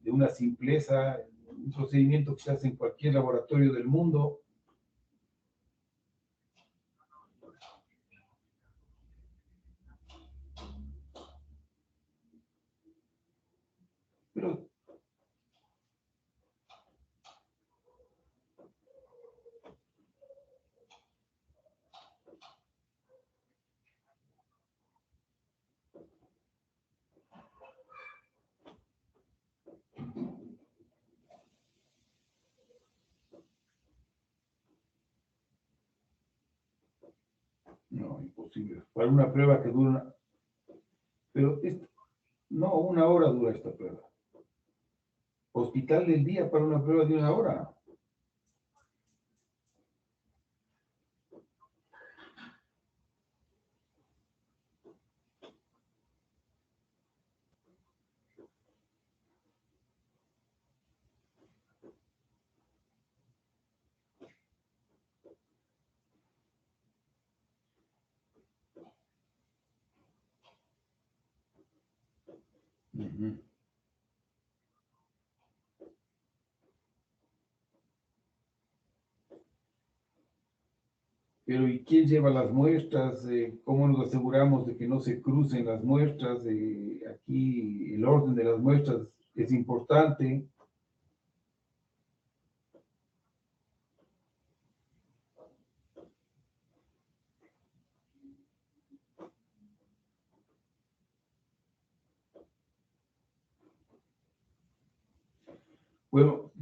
de una simpleza, un procedimiento que se hace en cualquier laboratorio del mundo. Pero no, imposible. Para una prueba que dura, pero no, 1 hora dura esta prueba. hospital del día para una prueba de 1 hora. Ujú. Pero ¿y quién lleva las muestras? ¿Cómo nos aseguramos de que no se crucen las muestras? Aquí el orden de las muestras es importante. Bueno,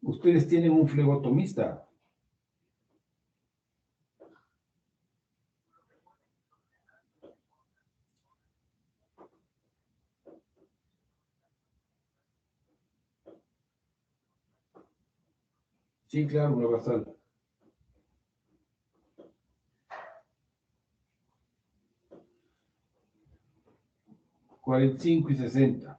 ustedes tienen un flebotomista. Sí, claro, una basal. 45 y 60.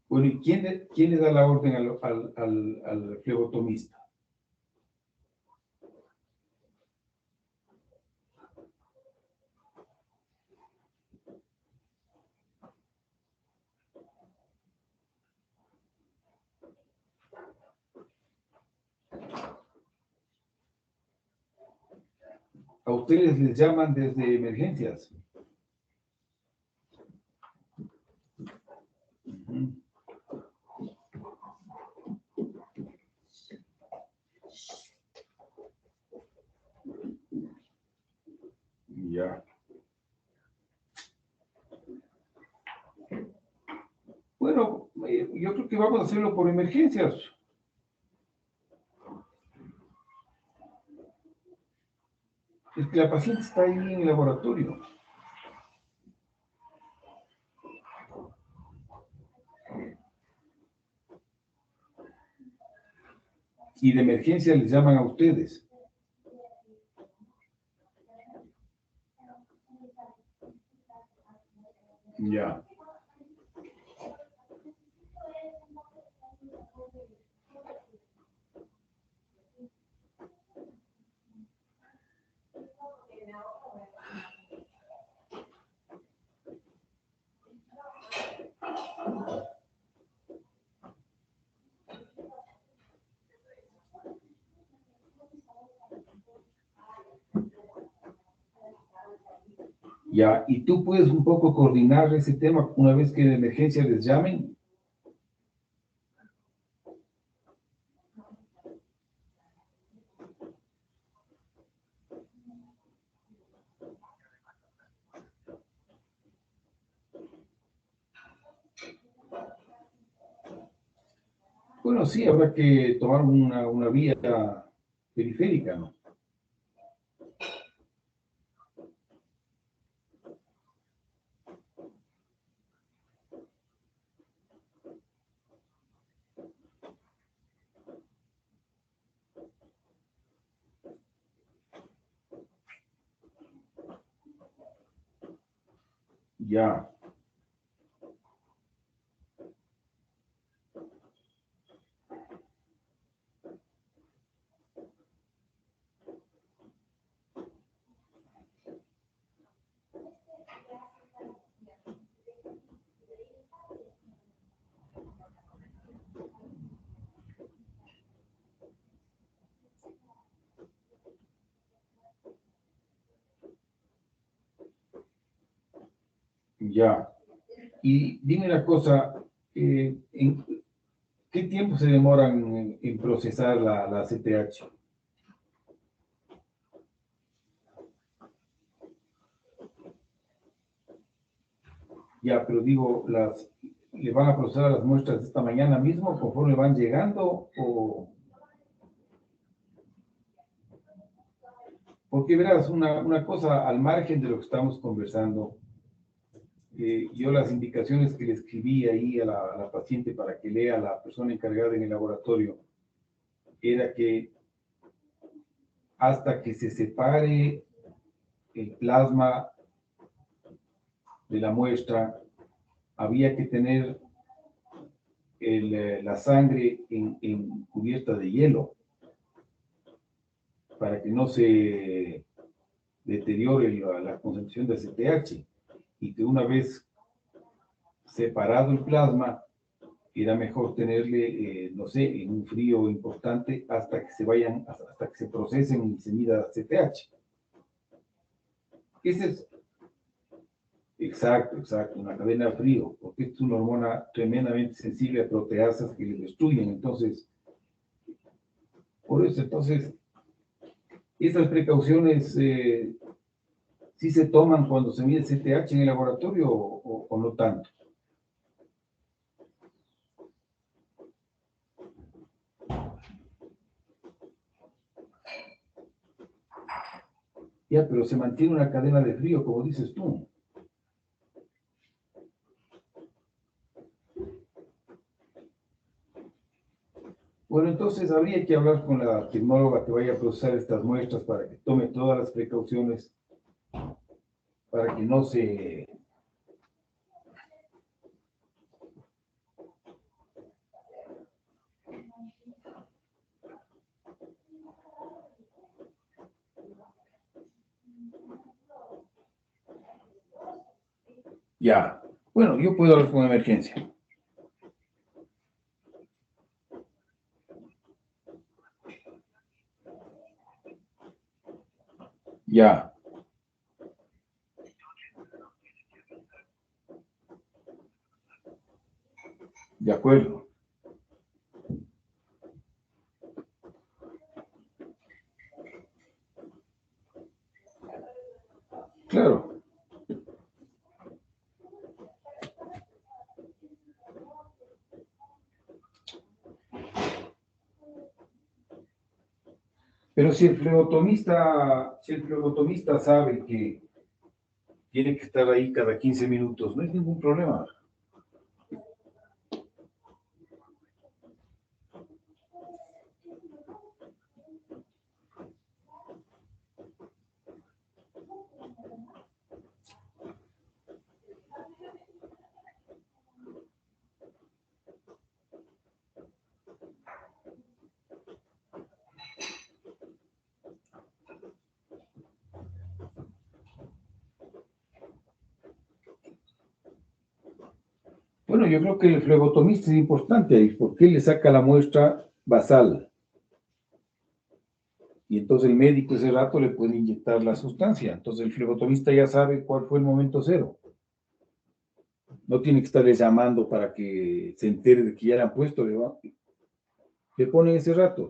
Bueno, ¿y quién le da la orden al flebotomista? A ustedes les llaman desde emergencias. Ujú. Ya. Bueno, yo creo que vamos a hacerlo por emergencias. Es que la paciente está ahí en el laboratorio. Y de emergencia les llaman a ustedes. Ya. Ya, y tú puedes un poco coordinar ese tema una vez que de emergencia les llamen. Bueno, sí, habrá que tomar una vía periférica, ¿no? Ya. Ya. Y dime una cosa, ¿en qué tiempo se demoran en procesar la CTH? Ya, pero digo, ¿le van a procesar las muestras esta mañana mismo conforme van llegando? Porque verás, una cosa al margen de lo que estamos conversando, yo las indicaciones que le escribí ahí a la paciente para que lea a la persona encargada en el laboratorio, era que hasta que se separe el plasma de la muestra, había que tener la sangre en cubierta de hielo para que no se deteriore la concentración de ACTH, y que una vez separado el plasma, era mejor tenerle, no sé, en un frío importante hasta que hasta que se procesen y se mida ACTH. Ese es exacto, una cadena de frío, porque es una hormona tremendamente sensible a proteasas que le destruyen. Entonces, por eso, entonces, estas precauciones sí se toman cuando se mide CTH en el laboratorio o no tanto. Ya, pero se mantiene una cadena de frío, como dices tú. Bueno, entonces habría que hablar con la tecnóloga que vaya a procesar estas muestras para que tome todas las precauciones para que no se... Ya, bueno, yo puedo hablar con emergencia. Ya. De acuerdo. Claro. Pero si el flebotomista sabe que tiene que estar ahí cada 15 minutos, no hay ningún problema. Bueno, yo creo que el flebotomista es importante ahí, porque él le saca la muestra basal. Y entonces el médico ese rato le puede inyectar la sustancia. Entonces el flebotomista ya sabe cuál fue el momento cero. No tiene que estarle llamando para que se entere de que ya le han puesto. Le ponen ese rato.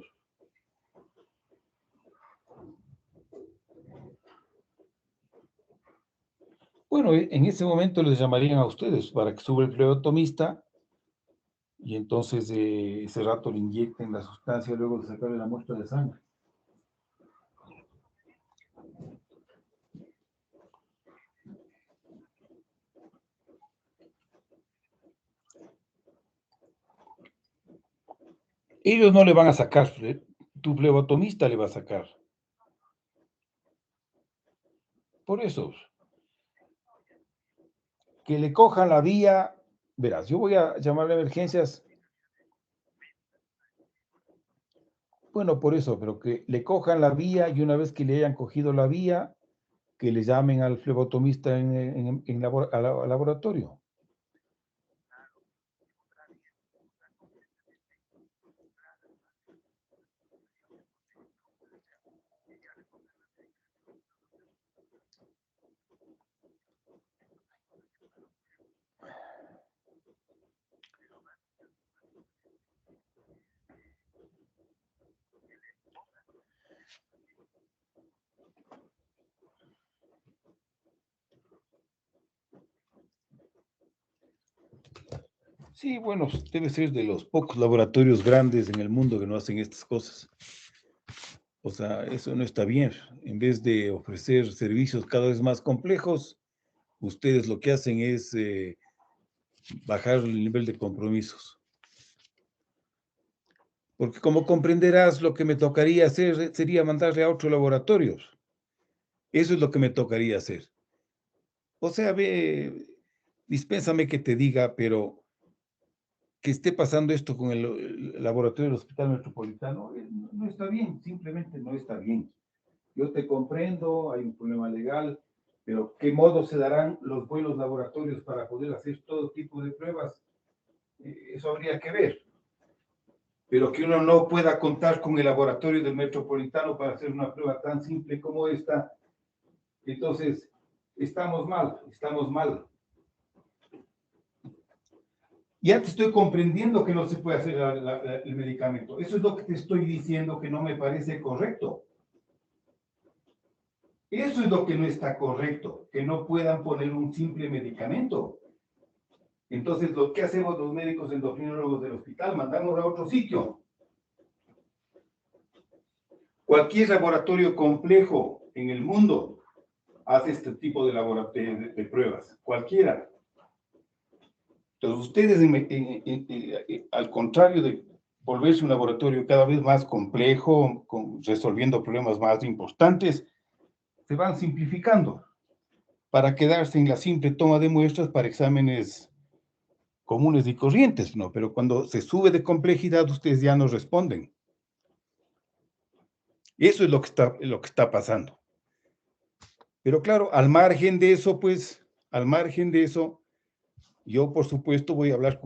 Bueno, en ese momento les llamarían a ustedes para que suba el flebotomista y entonces ese rato le inyecten la sustancia luego de sacarle la muestra de sangre. Ellos no le van a sacar, tu flebotomista le va a sacar. Por eso, que le cojan la vía, verás, yo voy a llamar a emergencias. Bueno, por eso, pero que le cojan la vía y una vez que le hayan cogido la vía, que le llamen al flebotomista al laboratorio. Sí, bueno, debe ser de los pocos laboratorios grandes en el mundo que no hacen estas cosas. O sea, eso no está bien. En vez de ofrecer servicios cada vez más complejos, ustedes lo que hacen es bajar el nivel de compromisos. Porque como comprenderás, lo que me tocaría hacer sería mandarle a otros laboratorios. Eso es lo que me tocaría hacer. O sea, dispénsame que te diga, pero que esté pasando esto con el laboratorio del Hospital Metropolitano, no está bien, simplemente no está bien. Yo te comprendo, hay un problema legal, pero ¿qué modo se darán los buenos laboratorios para poder hacer todo tipo de pruebas? Eso habría que ver. Pero que uno no pueda contar con el laboratorio del Metropolitano para hacer una prueba tan simple como esta, entonces estamos mal, estamos mal. Ya te estoy comprendiendo que no se puede hacer el medicamento. Eso es lo que te estoy diciendo que no me parece correcto. Eso es lo que no está correcto, que no puedan poner un simple medicamento. Entonces, lo que hacemos los médicos endocrinólogos del hospital, mandamos a otro sitio. Cualquier laboratorio complejo en el mundo hace este tipo de pruebas, cualquiera. Entonces, ustedes, al contrario de volverse un laboratorio cada vez más complejo, resolviendo problemas más importantes, se van simplificando para quedarse en la simple toma de muestras para exámenes comunes y corrientes, ¿no? Pero cuando se sube de complejidad, ustedes ya no responden. Eso es lo que está pasando. Pero claro, al margen de eso, pues, al margen de eso, yo, por supuesto, voy a hablar con